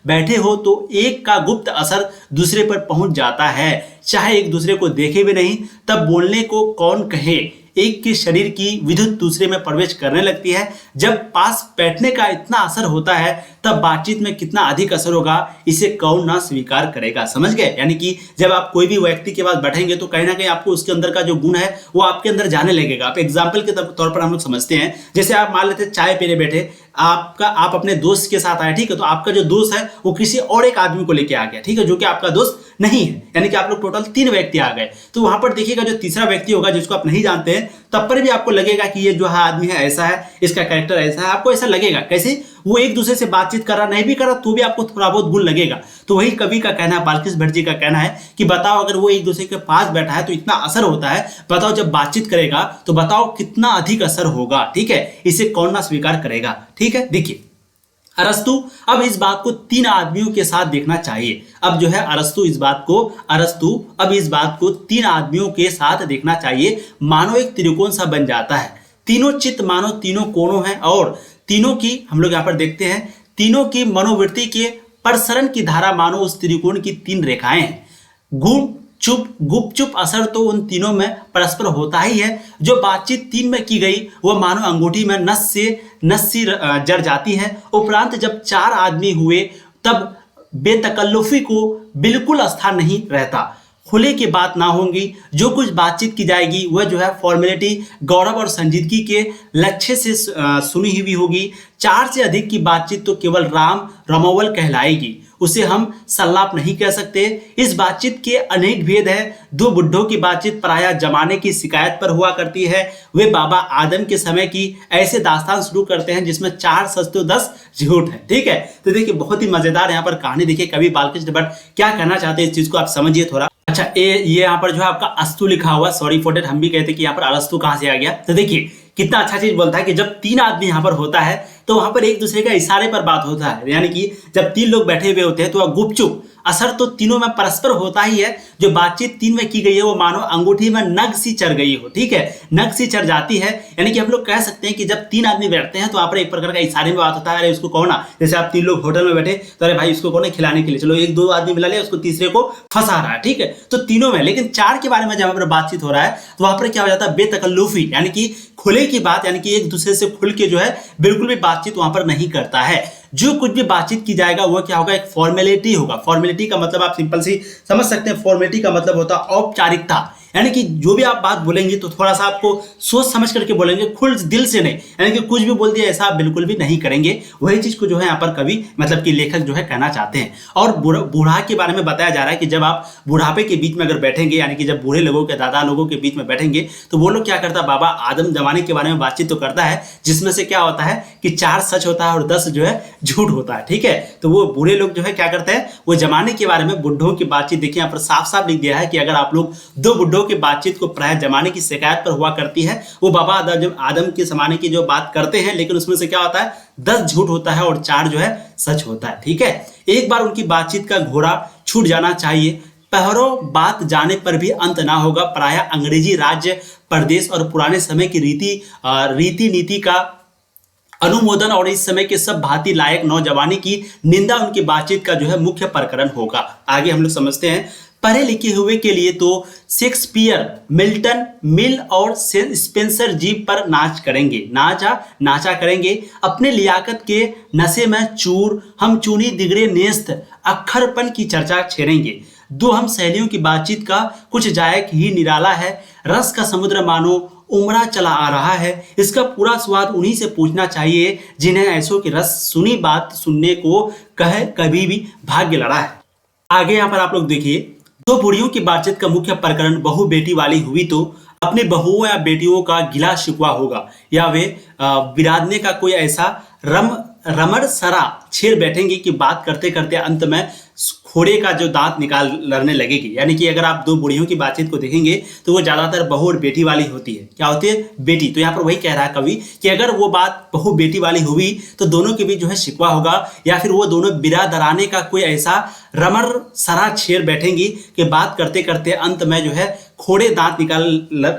बैठे हो तो एक का गुप्त असर दूसरे पर पहुंच जाता है, चाहे एक दूसरे को देखे भी नहीं। तब बोलने को कौन कहे, एक के शरीर की विद्युत दूसरे में प्रवेश करने लगती है। जब पास बैठने का इतना असर होता है तब बातचीत में कितना अधिक असर होगा, इसे कौन ना स्वीकार करेगा। समझ गए? यानी कि जब आप कोई भी व्यक्ति के पास बैठेंगे तो कहीं ना कहीं आपको उसके अंदर का जो गुण है वो आपके अंदर जाने लगेगा। आप एग्जाम्पल के तौर पर हम लोग समझते हैं, जैसे आप मान लेते चाय पीने बैठे, आप अपने दोस्त के साथ आए। ठीक है, तो आपका जो दोस्त है वो किसी और एक आदमी को लेके आ गया, ठीक है, जो कि आपका दोस्त नहीं है, यानी कि आप लोग टोटल 3 व्यक्ति आ गए। तो वहां पर देखिएगा जो तीसरा व्यक्ति होगा जिसको आप नहीं जानते हैं, तब पर भी आपको लगेगा कि ये जो आदमी है ऐसा है, इसका कैरेक्टर ऐसा है, आपको ऐसा लगेगा। कैसे? वो एक दूसरे से बातचीत कर रहा नहीं भी कर रहा तो भी आपको थोड़ा बहुत बुरा लगेगा। तो वही कवि का कहना है, बाल्किश भट्ट जी का कहना है कि बताओ अगर वो एक दूसरे के पास बैठा है तो इतना असर होता है, बताओ जब बातचीत करेगा तो बताओ कितना अधिक असर होगा। ठीक है, इसे कौन ना स्वीकार करेगा। ठीक है, देखिए अरस्तु अब इस बात को 3 आदमियों के साथ देखना चाहिए। अब जो है अरस्तु इस बात को 3 आदमियों के साथ देखना चाहिए। मानो एक त्रिकोण सा बन जाता है, तीनों चित्त मानो तीनों कोणों हैं और तीनों की हम लोग यहाँ पर देखते हैं, तीनों की मनोवृत्ति के प्रसरण की धारा मानो उस त्रिकोण की 3 रेखाएं हैं। गुपचुप असर तो उन तीनों में परस्पर होता ही है। जो बातचीत 3 में की गई वह मानो अंगूठी में नस सी जड़ जाती है। उपरांत जब 4 आदमी हुए तब बेतकल्लुफी को बिल्कुल स्थान नहीं रहता। खुले की बात ना होगी, जो कुछ बातचीत की जाएगी वह जो है फॉर्मेलिटी, गौरव और संजीदगी के लक्ष्य से सुनी हुई होगी। 4 से अधिक की बातचीत तो केवल रमोवल कहलाएगी, उसे हम सल्लाप नहीं कह सकते। इस बातचीत के अनेक भेद है। 2 बुड्ढों की बातचीत प्रायः जमाने की शिकायत पर हुआ करती है। वे बाबा आदम के समय की ऐसे दास्तान शुरू करते हैं जिसमें 4 सच तो 10 झूठ है। ठीक है, तो देखिए बहुत ही मजेदार यहाँ पर कहानी। देखिए कवि बाल्किश भट्ट क्या कहना चाहते हैं, इस चीज को आप समझिए थोड़ा। अच्छा, ये यहाँ पर जो है आपका अस्तु लिखा हुआ, सॉरी फॉर डेट, हम भी कहते हैं कि यहाँ पर अरस्तु कहाँ से आ गया। तो देखिए कितना अच्छा चीज बोलता है कि जब 3 आदमी यहाँ पर होता है तो वहां पर एक दूसरे का इशारे पर बात होता है, यानी कि जब 3 लोग बैठे हुए होते हैं तो वह गुपचुप असर तो तीनों में परस्पर होता ही है। जो बातचीत 3 में की गई है वो मानो अंगूठी में नग सी चढ़ गई हो। ठीक है, नग सी चढ़ जाती है, यानी कि हम लोग कह सकते हैं कि जब 3 आदमी बैठते हैं तो वहां पर एक प्रकार का इशारे में बात होता है। अरे उसको कौन ना, जैसे आप 3 लोग होटल में बैठे तो अरे भाई उसको कौन है खिलाने के लिए, चलो 1-2 आदमी मिला लिया, उसको तीसरे को फंसा रहा है। ठीक है, तो तीनों में, लेकिन 4 के बारे में जब पर बातचीत हो रहा है तो वहां पर क्या हो जाता है, बेतकल्लुफी, यानी कि खुले की बात, यानी कि एक दूसरे से खुल के जो है बिल्कुल भी बातचीत वहां पर नहीं करता है। जो कुछ भी बातचीत की जाएगा वो क्या होगा, एक फॉर्मेलिटी होगा। फॉर्मेलिटी का मतलब आप सिंपल सी समझ सकते हैं, फॉर्मेलिटी का मतलब होता है औपचारिकता, यानी कि जो भी आप बात बोलेंगे तो थोड़ा सा आपको सोच समझ करके बोलेंगे, खुल दिल से नहीं, यानी कि कुछ भी बोल दिया ऐसा आप बिल्कुल भी नहीं करेंगे। वही चीज को जो है यहाँ पर कवि मतलब कि लेखक जो है कहना चाहते हैं। और बूढ़ा के बारे में बताया जा रहा है कि जब आप बुढ़ापे के बीच में अगर बैठेंगे, यानी कि जब बूढ़े लोगों के दादा लोगों के बीच में बैठेंगे तो वो लोग क्या करता है, बाबा आदम जमाने के बारे में बातचीत तो करता है, जिसमें से क्या होता है कि 4 सच होता है और 10 जो है झूठ होता है। ठीक है, तो वो बूढ़े लोग जो है क्या करते हैं, वो जमाने के बारे में बुढ़ों की बातचीत, देखिए यहाँ पर साफ साफ लिख दिया है कि अगर आप लोग 2 बुढ़ों की बातचीत को प्राय जमाने की शिकायत पर हुआ करती है, वो बाबा आदम के जमाने की जो बात करते हैं, लेकिन उसमें से क्या होता है 10 झूठ होता है और 4 जो है सच होता है। ठीक है, एक बार उनकी बातचीत का घोड़ा छूट जाना चाहिए, पहरों बात जाने पर भी अंत ना होगा। प्रायः अंग्रेजी राज्य प्रदेश और पुराने समय की रीति नीति का अनुमोदन और इस समय के सब भांति लायक नौजवानी की निंदा उनकी बातचीत का जो है मुख्य प्रकरण होगा। आगे हम लोग समझते हैं, पढ़े लिखे हुए के लिए तो शेक्सपियर, मिल्टन, मिल और स्पेंसर जी पर नाचा करेंगे। अपने लियाकत के नशे में चूर हम चूनी दिगड़े नेस्त अक्खरपन की चर्चा छेड़ेंगे। 2 हम सहेलियों की बातचीत का कुछ जायक ही निराला है, रस का समुद्र मानो उमड़ा चला आ रहा है। इसका पूरा स्वाद उन्हीं से पूछना चाहिए जिन्हें ऐसों की रस सुनी बात सुनने को कहे कभी भी भाग्य लड़ा है। आगे यहाँ पर आप लोग देखिए, 2 बुढ़ियों की बातचीत का मुख्य प्रकरण बहू बेटी वाली हुई तो अपने बहुओं या बेटियों का गिला शिकवा होगा, या वे बिरादने का कोई ऐसा रमण सरा छेड़ बैठेंगे कि बात करते करते अंत में खोड़े का जो दांत निकाल लड़ने लगेगी। यानी कि अगर आप 2 बुढ़ियों की बातचीत को देखेंगे तो वो ज्यादातर बहू और बेटी वाली होती है। क्या होती है, बेटी। तो यहाँ पर वही कह रहा है कवि कि अगर वो बात बहू बेटी वाली हुई तो दोनों के बीच जो है शिकवा होगा, या फिर वो दोनों बिरादराने का कोई ऐसा रमण सरा छेड़ बैठेंगी कि बात करते करते अंत में जो है खोड़े दांत निकाल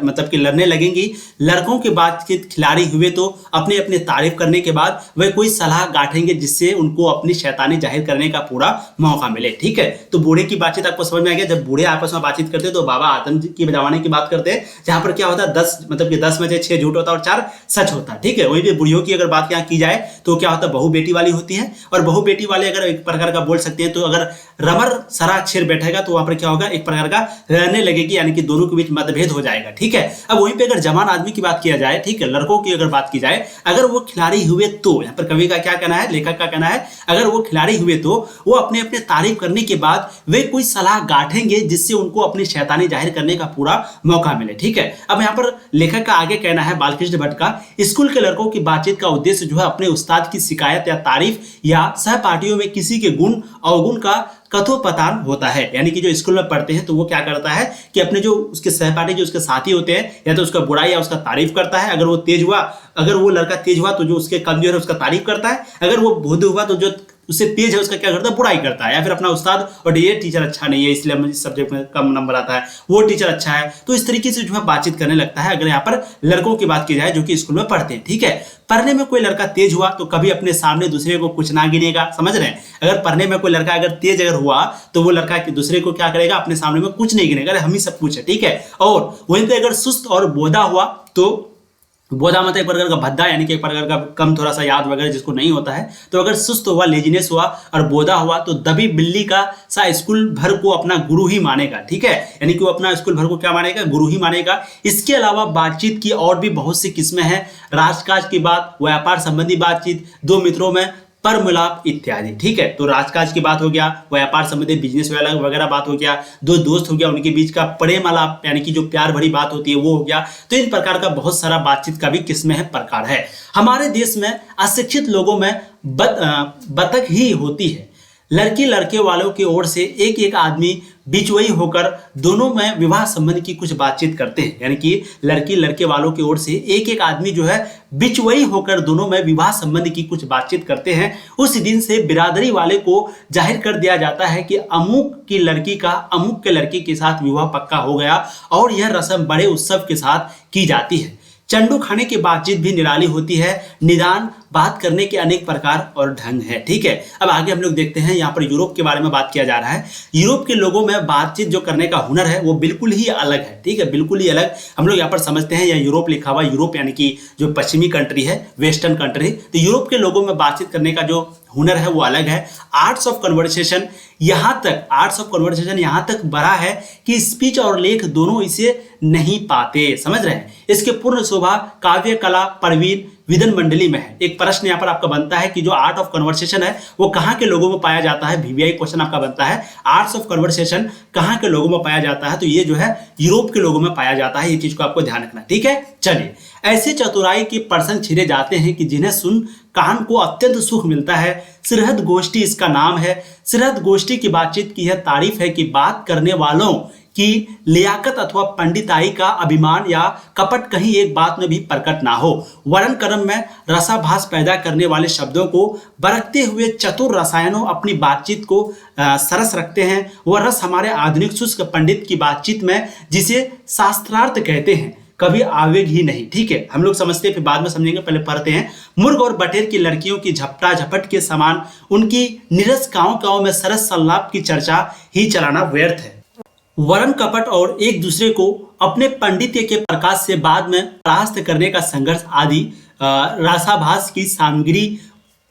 मतलब कि लड़ने लगेंगी। लड़कों की बातचीत खिलाड़ी हुए तो अपने अपने तारीफ करने के बाद वह कोई सलाह गांठेंगे जिससे उनको अपनी शैतानी जाहिर करने का पूरा मौका मिले। ठीक है, तो बूढ़े की बातचीत आपको समझ में आ गया। जब बूढ़े आपस में बातचीत करते हैं तो बाबा आदम की जमाने की बात करते हैं, जहां पर क्या होता है 10 मतलब कि 10 में से 6 झूठ होता है और 4 सच होता है। ठीक है, वही भी बुढ़ियों की अगर बात यहाँ की जाए तो क्या होता है, बहू बेटी वाली होती है। और बहू बेटी वाले अगर एक प्रकार का बोल सकते हैं तो अगर रमर सराक्षर बैठेगा तो वहां पर क्या होगा, एक प्रकार का रहने लगेगी, यानी कि दोनों के बीच मतभेद हो जाएगा। ठीक है, अब वहीं पे अगर जवान आदमी की बात किया जाए, ठीक है, लड़कों की अगर बात की जाए, अगर वो खिलाड़ी हुए तो यहाँ पर कवि का क्या कहना है, लेखक का कहना है, अगर वो खिलाड़ी हुए तो वो अपने अपने तारीफ करने के बाद वे कोई सलाह गांठेंगे जिससे उनको अपनी शैतानी जाहिर करने का पूरा मौका मिले। ठीक है, अब यहाँ पर लेखक का आगे कहना है बालकृष्ण भट्ट का, स्कूल के लड़कों की बातचीत का उद्देश्य जो है अपने उस्ताद की शिकायत या तारीफ या सहपाठियों में किसी के गुण अवगुण का कथोपकथन होता है। यानी कि जो स्कूल में पढ़ते हैं तो वो क्या करता है कि अपने जो उसके सहपाठी, जो उसके साथी होते हैं, या तो उसका बुराई या उसका तारीफ करता है। अगर वो तेज हुआ, अगर वो लड़का तेज हुआ तो जो उसके कमजोर है उसका तारीफ करता है। अगर वो बुद्धू हुआ तो जो उससे तेज है उसका क्या करता है, बुराई करता है। या फिर अपना उस्ताद, और ये टीचर अच्छा नहीं है इसलिए मुझे सब्जेक्ट में कम नंबर आता है, वो टीचर अच्छा है, तो इस तरीके से जो है बातचीत करने लगता है। अगर यहाँ पर लड़कों की बात की जाए जो कि स्कूल में पढ़ते हैं। ठीक है, पढ़ने में कोई लड़का तेज हुआ तो कभी अपने सामने दूसरे को कुछ ना गिनेगा, समझ रहे हैं। अगर पढ़ने में कोई लड़का अगर तेज हुआ तो वो लड़का दूसरे को क्या करेगा, अपने सामने में कुछ नहीं गिनेगा, हम ही सब कुछ है। ठीक है, और वहीं पे अगर सुस्त और बोधा हुआ तो बोधा मतलब एक प्रकार का भद्दा, यानी कि एक प्रकार का कम थोड़ा सा याद वगैरह जिसको नहीं होता है। तो अगर सुस्त हुआ, लेजीनेस हुआ और बोधा हुआ तो दबी बिल्ली का सा स्कूल भर को अपना गुरु ही मानेगा। ठीक है, यानी कि वो अपना स्कूल भर को क्या मानेगा, गुरु ही मानेगा। इसके अलावा बातचीत की और भी बहुत सी किस्में हैं, राजकाज की बात, व्यापार संबंधी बातचीत, दो मित्रों में पर मिलाप इत्यादि। ठीक है, तो राजकाज की बात हो गया, व्यापार संबंधी बिजनेस वगैरह बात हो गया, दो दोस्त हो गया उनके बीच का प्रेम आलाप, यानी कि जो प्यार भरी बात होती है वो हो गया। तो इन प्रकार का बहुत सारा बातचीत का भी किस्में है, प्रकार है। हमारे देश में अशिक्षित लोगों में बतख ही होती है। लड़की लड़के वालों की ओर से एक एक आदमी बिचवई होकर दोनों में विवाह संबंध की कुछ बातचीत करते हैं। यानी कि लड़की लड़के वालों की ओर से एक एक आदमी जो है बिचवई होकर दोनों में विवाह संबंध की कुछ बातचीत करते हैं। उस दिन से बिरादरी वाले को जाहिर कर दिया जाता है कि अमुक की लड़की का अमुक के लड़के के साथ विवाह पक्का हो गया, और यह रस्म बड़े उत्सव के साथ की जाती है। चंडू खाने की बातचीत भी निराली होती है। निदान बात करने के अनेक प्रकार और ढंग है। ठीक है, अब आगे हम लोग देखते हैं, यहाँ पर यूरोप के बारे में बात किया जा रहा है। यूरोप के लोगों में बातचीत जो करने का हुनर है वो बिल्कुल ही अलग है। ठीक है, बिल्कुल ही अलग। हम लोग यहाँ पर समझते हैं, यह यूरोप लिखा हुआ, यूरोप यानी कि जो पश्चिमी कंट्री है, वेस्टर्न कंट्री, तो यूरोप के लोगों में बातचीत करने का जो हुनर है वो अलग है। आर्ट्स ऑफ कन्वर्सेशन यहाँ तक बढ़ा है कि स्पीच और लेख दोनों इसे नहीं पाते, समझ रहे हैं। इसके पूर्ण शोभा काव्य कला प्रवीण विधन मंडली में है। एक प्रश्न यहाँ पर आपका बनता है कि जो आर्ट ऑफ कन्वर्सेशन है वो कहाँ के लोगों में पाया जाता है। वीवीआई क्वेश्चन आपका बनता है, आर्ट्स ऑफ कन्वर्सेशन कहाँ के लोगों में पाया जाता है, तो ये जो है यूरोप के लोगों में पाया जाता है। ये चीज को आपको ध्यान रखना। ठीक है, चलिए, ऐसे चतुराई के प्रसंग छिड़े जाते हैं कि जिन्हें सुन कान को अत्यंत सुख मिलता है। सिरहद गोष्ठी इसका नाम है। सिरहद गोष्ठी की बातचीत की यह तारीफ है कि बात करने वालों की लियाकत अथवा पंडिताई का अभिमान या कपट कहीं एक बात में भी प्रकट ना हो। वर्ण क्रम में रसाभास पैदा करने वाले शब्दों को बरतते हुए चतुर रसायनों अपनी बातचीत को सरस रखते हैं। वह रस हमारे आधुनिक शुष्क पंडित की बातचीत में, जिसे शास्त्रार्थ कहते हैं, कभी आवेग ही नहीं। ठीक है, हम लोग समझते हैं फिर बाद में समझेंगे, पहले पढ़ते हैं। मुर्ग और बटेर की लड़कियों की झपटा झपट के समान उनकी निरस गाँव में सरस संलाप की चर्चा ही चलाना व्यर्थ है। वर्ण कपट और एक दूसरे को अपने पांडित्य के प्रकाश से बाद में परास्त करने का संघर्ष आदि रसाभास की सामग्री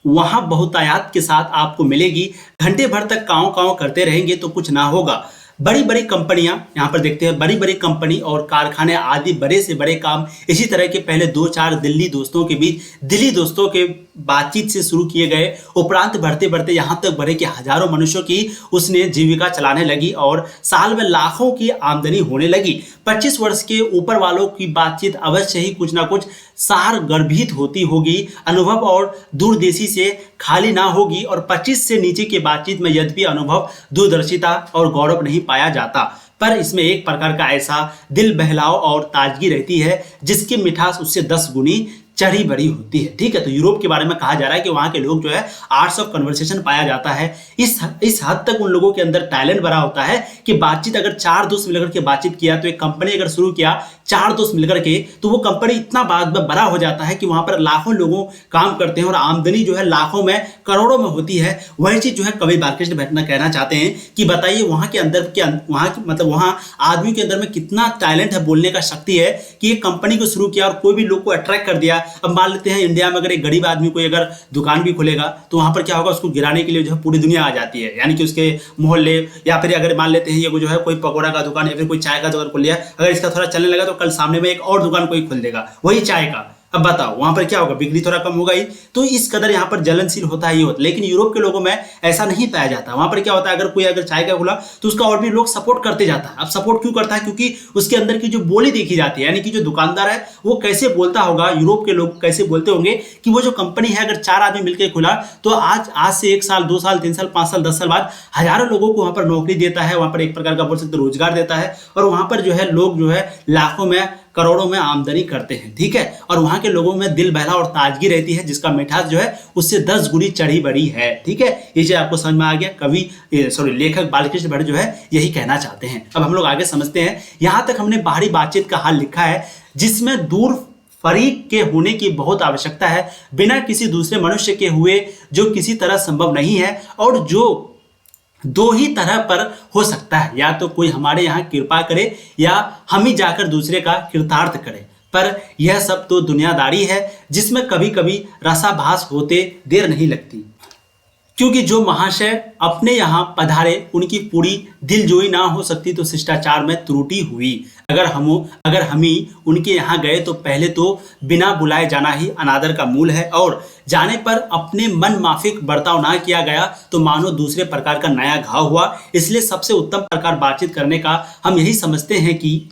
वहां बहुतायात के साथ आपको मिलेगी। घंटे भर तक काँव काँव करते रहेंगे तो कुछ ना होगा। बड़ी बड़ी कंपनियां, यहाँ पर देखते हैं, बड़ी बड़ी कंपनी और कारखाने आदि बड़े से बड़े काम इसी तरह के पहले 2-4 दिल्ली दोस्तों के बीच दिल्ली दोस्तों के बातचीत से शुरू किए गए। उपरांत बढ़ते बढ़ते यहाँ तक बढ़े कि हजारों मनुष्यों की उसने जीविका चलाने लगी और साल में लाखों की आमदनी होने लगी। 25 वर्ष के ऊपर वालों की बातचीत अवश्य ही कुछ ना कुछ सार गर्भित होती होगी, अनुभव और दूरदेशी से खाली ना होगी। और 25 से नीचे की बातचीत में यद्यपि अनुभव, दूरदर्शिता और गौरव नहीं पाया जाता, पर इसमें एक प्रकार का ऐसा दिल बहलाव और ताजगी रहती है जिसकी मिठास उससे 10 गुनी चढ़ी बड़ी होती है। ठीक है, तो यूरोप के बारे में कहा जा रहा है कि वहाँ के लोग जो है आर्ट्स ऑफ कन्वर्सेशन पाया जाता है। इस हद तक उन लोगों के अंदर टैलेंट भरा होता है कि बातचीत अगर 4 दोस्त मिलकर के बातचीत किया, तो एक कंपनी अगर शुरू किया 4 दोस्त मिलकर के, तो वो कंपनी इतना बाद में बड़ा हो जाता है कि वहाँ पर लाखों लोगों काम करते हैं और आमदनी जो है लाखों में करोड़ों में होती है। वही चीज जो है कवि बालकृष्ण भट्ट कहना चाहते हैं कि बताइए वहाँ के अंदर वहाँ आदमी के अंदर में कितना टैलेंट है, बोलने का शक्ति है कि एक कंपनी को शुरू किया और कोई भी लोग को अट्रैक्ट कर दिया अब मान लेते हैं इंडिया में अगर एक गरीब आदमी कोई अगर दुकान भी खोलेगा तो वहां पर क्या होगा, उसको गिराने के लिए जो है पूरी दुनिया आ जाती है, यानी कि उसके मोहल्ले, या फिर अगर मान लेते हैं ये जो है कोई पकौड़ा का दुकान या फिर कोई चाय का दुकान खोल लिया, अगर इसका थोड़ा चलने लगा तो कल सामने में एक और दुकान कोई खोल देगा वही चाय का। अब बताओ वहां पर क्या होगा, बिक्री थोड़ा कम होगा ही। तो इस कदर यहाँ पर जलनशील होता ही होता। लेकिन यूरोप के लोगों में ऐसा नहीं पाया जाता। वहां पर क्या होता है, अगर कोई अगर चाय का खुला तो उसका और भी लोग सपोर्ट करते जाता है। अब सपोर्ट क्यों करता है, क्योंकि उसके अंदर की जो बोली देखी जाती है, यानी कि जो दुकानदार है वो कैसे बोलता होगा, यूरोप के लोग कैसे बोलते होंगे कि वो जो कंपनी है अगर 4 आदमी मिलकर खुला तो आज से 1 साल 2 साल 3 साल 5 साल 10 साल बाद हजारों लोगों को वहां पर नौकरी देता है, वहां पर एक प्रकार का बोल सकते रोजगार देता है, और वहां पर जो है लोग जो है लाखों में करोड़ों में आमदनी करते हैं। ठीक है, और वहां के लोगों में दिल बहला और ताजगी रहती है, जिसका मिठास जो है उससे 10 गुनी चढ़ी बड़ी है। ठीक है, ये चीज आपको समझ में आ गया। लेखक बालकृष्ण भट्ट जो है यही कहना चाहते हैं। अब हम लोग आगे समझते हैं। यहां तक हमने बाहरी बातचीत का हाल लिखा है, जिसमें दूर फरीक के होने की बहुत आवश्यकता है, बिना किसी दूसरे मनुष्य के हुए जो किसी तरह संभव नहीं है, और जो 2 ही तरह पर हो सकता है, या तो कोई हमारे यहाँ कृपा करे या हम ही जाकर दूसरे का कृतार्थ करें। पर यह सब तो दुनियादारी है, जिसमें कभी कभी रसाभास होते देर नहीं लगती, क्योंकि जो महाशय अपने यहाँ पधारे उनकी पूरी दिलजोई ना हो सकती तो शिष्टाचार में त्रुटि हुई। अगर हम ही उनके यहाँ गए तो पहले तो बिना बुलाए जाना ही अनादर का मूल है, और जाने पर अपने मन माफिक बर्ताव ना किया गया तो मानो दूसरे प्रकार का नया घाव हुआ। इसलिए सबसे उत्तम प्रकार बातचीत करने का हम यही समझते हैं कि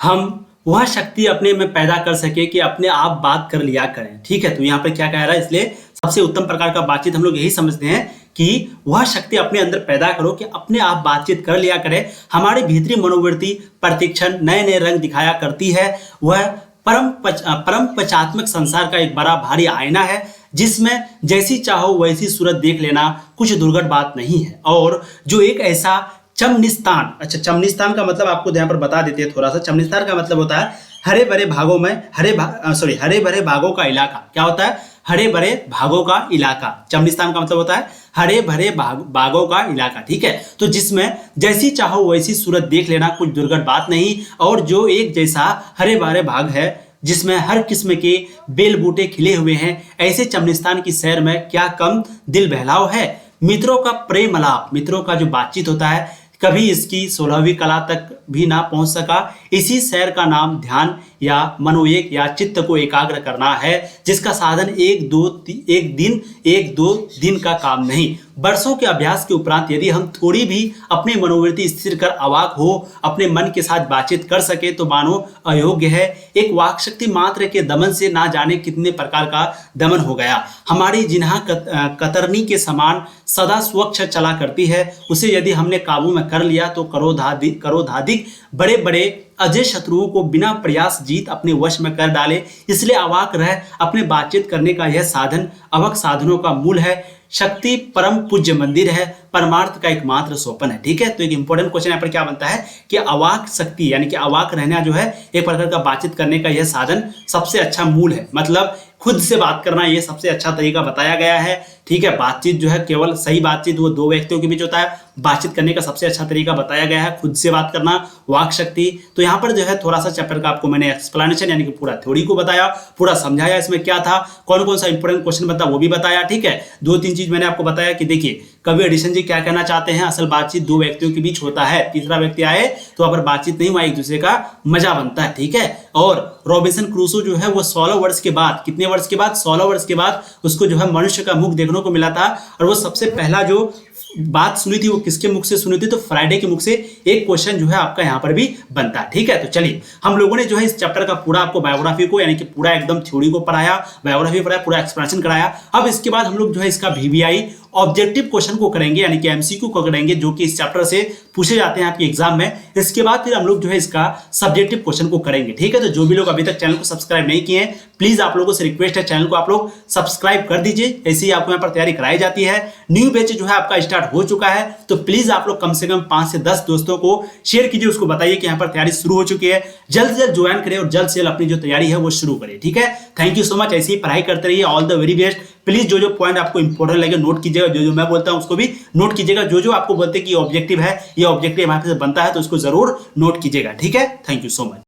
हम वह शक्ति अपने में पैदा कर सके कि अपने आप बात कर लिया करें। ठीक है, तो यहाँ पर क्या कह रहा है, इसलिए सबसे उत्तम प्रकार का बातचीत हम लोग यही समझते हैं कि वह शक्ति अपने अंदर पैदा करो कि अपने आप बातचीत कर लिया करें। हमारी भीतरी मनोवृत्ति प्रतिक्षण नए नए रंग दिखाया करती है। वह परम पचात्मक संसार का एक बड़ा भारी आईना है, जिसमें जैसी चाहो वैसी सूरत देख लेना कुछ दुर्घट बात नहीं है। और जो एक ऐसा चमनिस्तान, अच्छा चमनिस्तान का मतलब आपको यहाँ पर बता देते हैं थोड़ा सा। चमनिस्तान का मतलब होता है हरे भरे भागों में हरे भरे भागों का इलाका। क्या होता है, हरे भरे भागों का इलाका। चमनिस्तान का मतलब होता है हरे भरे बागों का इलाका। ठीक है, तो जिसमें जैसी चाहो वैसी सूरत देख लेना कुछ दुर्घट बात नहीं, और जो एक जैसा हरे भरे भाग है जिसमें हर किस्म के बेल बूटे खिले हुए हैं, ऐसे चमनिस्तान की सैर में क्या कम दिल बहलाव है। मित्रों का प्रेम अलाप, मित्रों का जो बातचीत होता है, कभी इसकी 16वीं कला तक भी ना पहुंच सका। इसी सैर का नाम ध्यान या मनोयोग या चित्त को एकाग्र करना है, जिसका साधन एक दो दिन का काम नहीं, वर्षों के अभ्यास के उपरांत यदि हम थोड़ी भी अपनी मनोवृत्ति स्थिर कर अवाक हो अपने मन के साथ बातचीत कर सके तो मानो अयोग्य है। एक वाक शक्ति मात्र के दमन से ना जाने कितने प्रकार का दमन हो गया। हमारी जिन्हा कतरनी के समान सदा स्वच्छ चला करती है, उसे यदि हमने काबू में कर लिया तो करोधाधिक बड़े बड़े अजय शत्रुओं को बिना प्रयास जीत अपने वश में कर डाले। इसलिए अवाक रह अपने बातचीत करने का यह साधन अवक साधनों का मूल है। शक्ति परम पूज्य मंदिर है, परमार्थ का एकमात्र सोपन है। ठीक है, तो एक इंपॉर्टेंट क्वेश्चन यहाँ पर क्या बनता है कि अवाक शक्ति यानी कि अवाक रहना जो है एक प्रकार का बातचीत करने का यह साधन सबसे अच्छा मूल है। मतलब खुद से बात करना ये सबसे अच्छा तरीका बताया गया है। ठीक है, बातचीत जो है केवल सही बातचीत वो 2 व्यक्तियों के बीच होता है। बातचीत करने का सबसे अच्छा तरीका बताया गया है खुद से बात करना, वाक शक्ति। तो यहाँ पर जो है थोड़ा सा चैप्टर का आपको मैंने एक्सप्लेनेशन यानी कि पूरा थ्योरी को बताया, पूरा समझाया इसमें क्या था, कौन कौन सा इंपॉर्टेंट क्वेश्चन बनता वो भी बताया। ठीक है, 2-3 चीज मैंने आपको बताया कि देखिए कवि एडिशन जी क्या कहना चाहते हैं, असल बातचीत 2 व्यक्तियों के बीच होता है, तीसरा व्यक्ति आए तो वहां पर बातचीत नहीं, वहां एक दूसरे का मजा बनता है। ठीक है, और रॉबिन्सन क्रूसो जो है वो 16 वर्ष के बाद, कितने वर्ष के बाद, 16 वर्ष के बाद उसको जो है मनुष्य का मुख देखने को मिला था, और वो सबसे पहला जो बात सुनी थी वो किसके मुख से सुनी थी, तो फ्राइडे के मुख से। एक क्वेश्चन जो है आपका यहाँ पर भी बनता है। ठीक है, तो चलिए हम लोगों ने जो है इस चैप्टर का पूरा आपको बायोग्राफी को यानी कि पूरा एकदम थ्योरी को पढ़ाया, बायोग्राफी पढ़ाया, पूरा एक्सप्लेनेशन कराया। अब इसके बाद हम लोग जो है इसका VVI ऑब्जेक्टिव क्वेश्चन को करेंगे यानी कि MCQ को करेंगे, जो कि इस चैप्टर से पूछे जाते हैं आपके एग्जाम में। इसके बाद फिर हम लोग जो है इसका सब्जेक्टिव क्वेश्चन को करेंगे। ठीक है, तो जो भी लोग अभी तक चैनल को सब्सक्राइब नहीं किए हैं, प्लीज आप लोगों से रिक्वेस्ट है चैनल को आप लोग सब्सक्राइब कर दीजिए। ऐसे ही आपको यहाँ पर तैयारी कराई जाती है। न्यू बैच जो है आपका स्टार्ट हो चुका है, तो प्लीज आप लोग कम से कम 5 से 10 दोस्तों को शेयर कीजिए, उसको बताइए कि यहाँ पर तैयारी शुरू हो चुकी है। जल्द से जल्द ज्वाइन करें और जल्द से जल्द अपनी जो तैयारी है वो शुरू करें। ठीक है, थैंक यू सो मच। ऐसे ही पढ़ाई करते रहिए। All the very best. Please जो पॉइंट आपको इंपॉर्टेंट लगे नोट कीजिएगा, जो मैं बोलता हूं उसको भी नोट कीजिएगा। जो आपको बोलते हैं कि ऑब्जेक्टिव है, ये ऑब्जेक्टिव हमारे से बनता है, तो उसको जरूर नोट कीजिएगा। ठीक है, थैंक यू सो मच।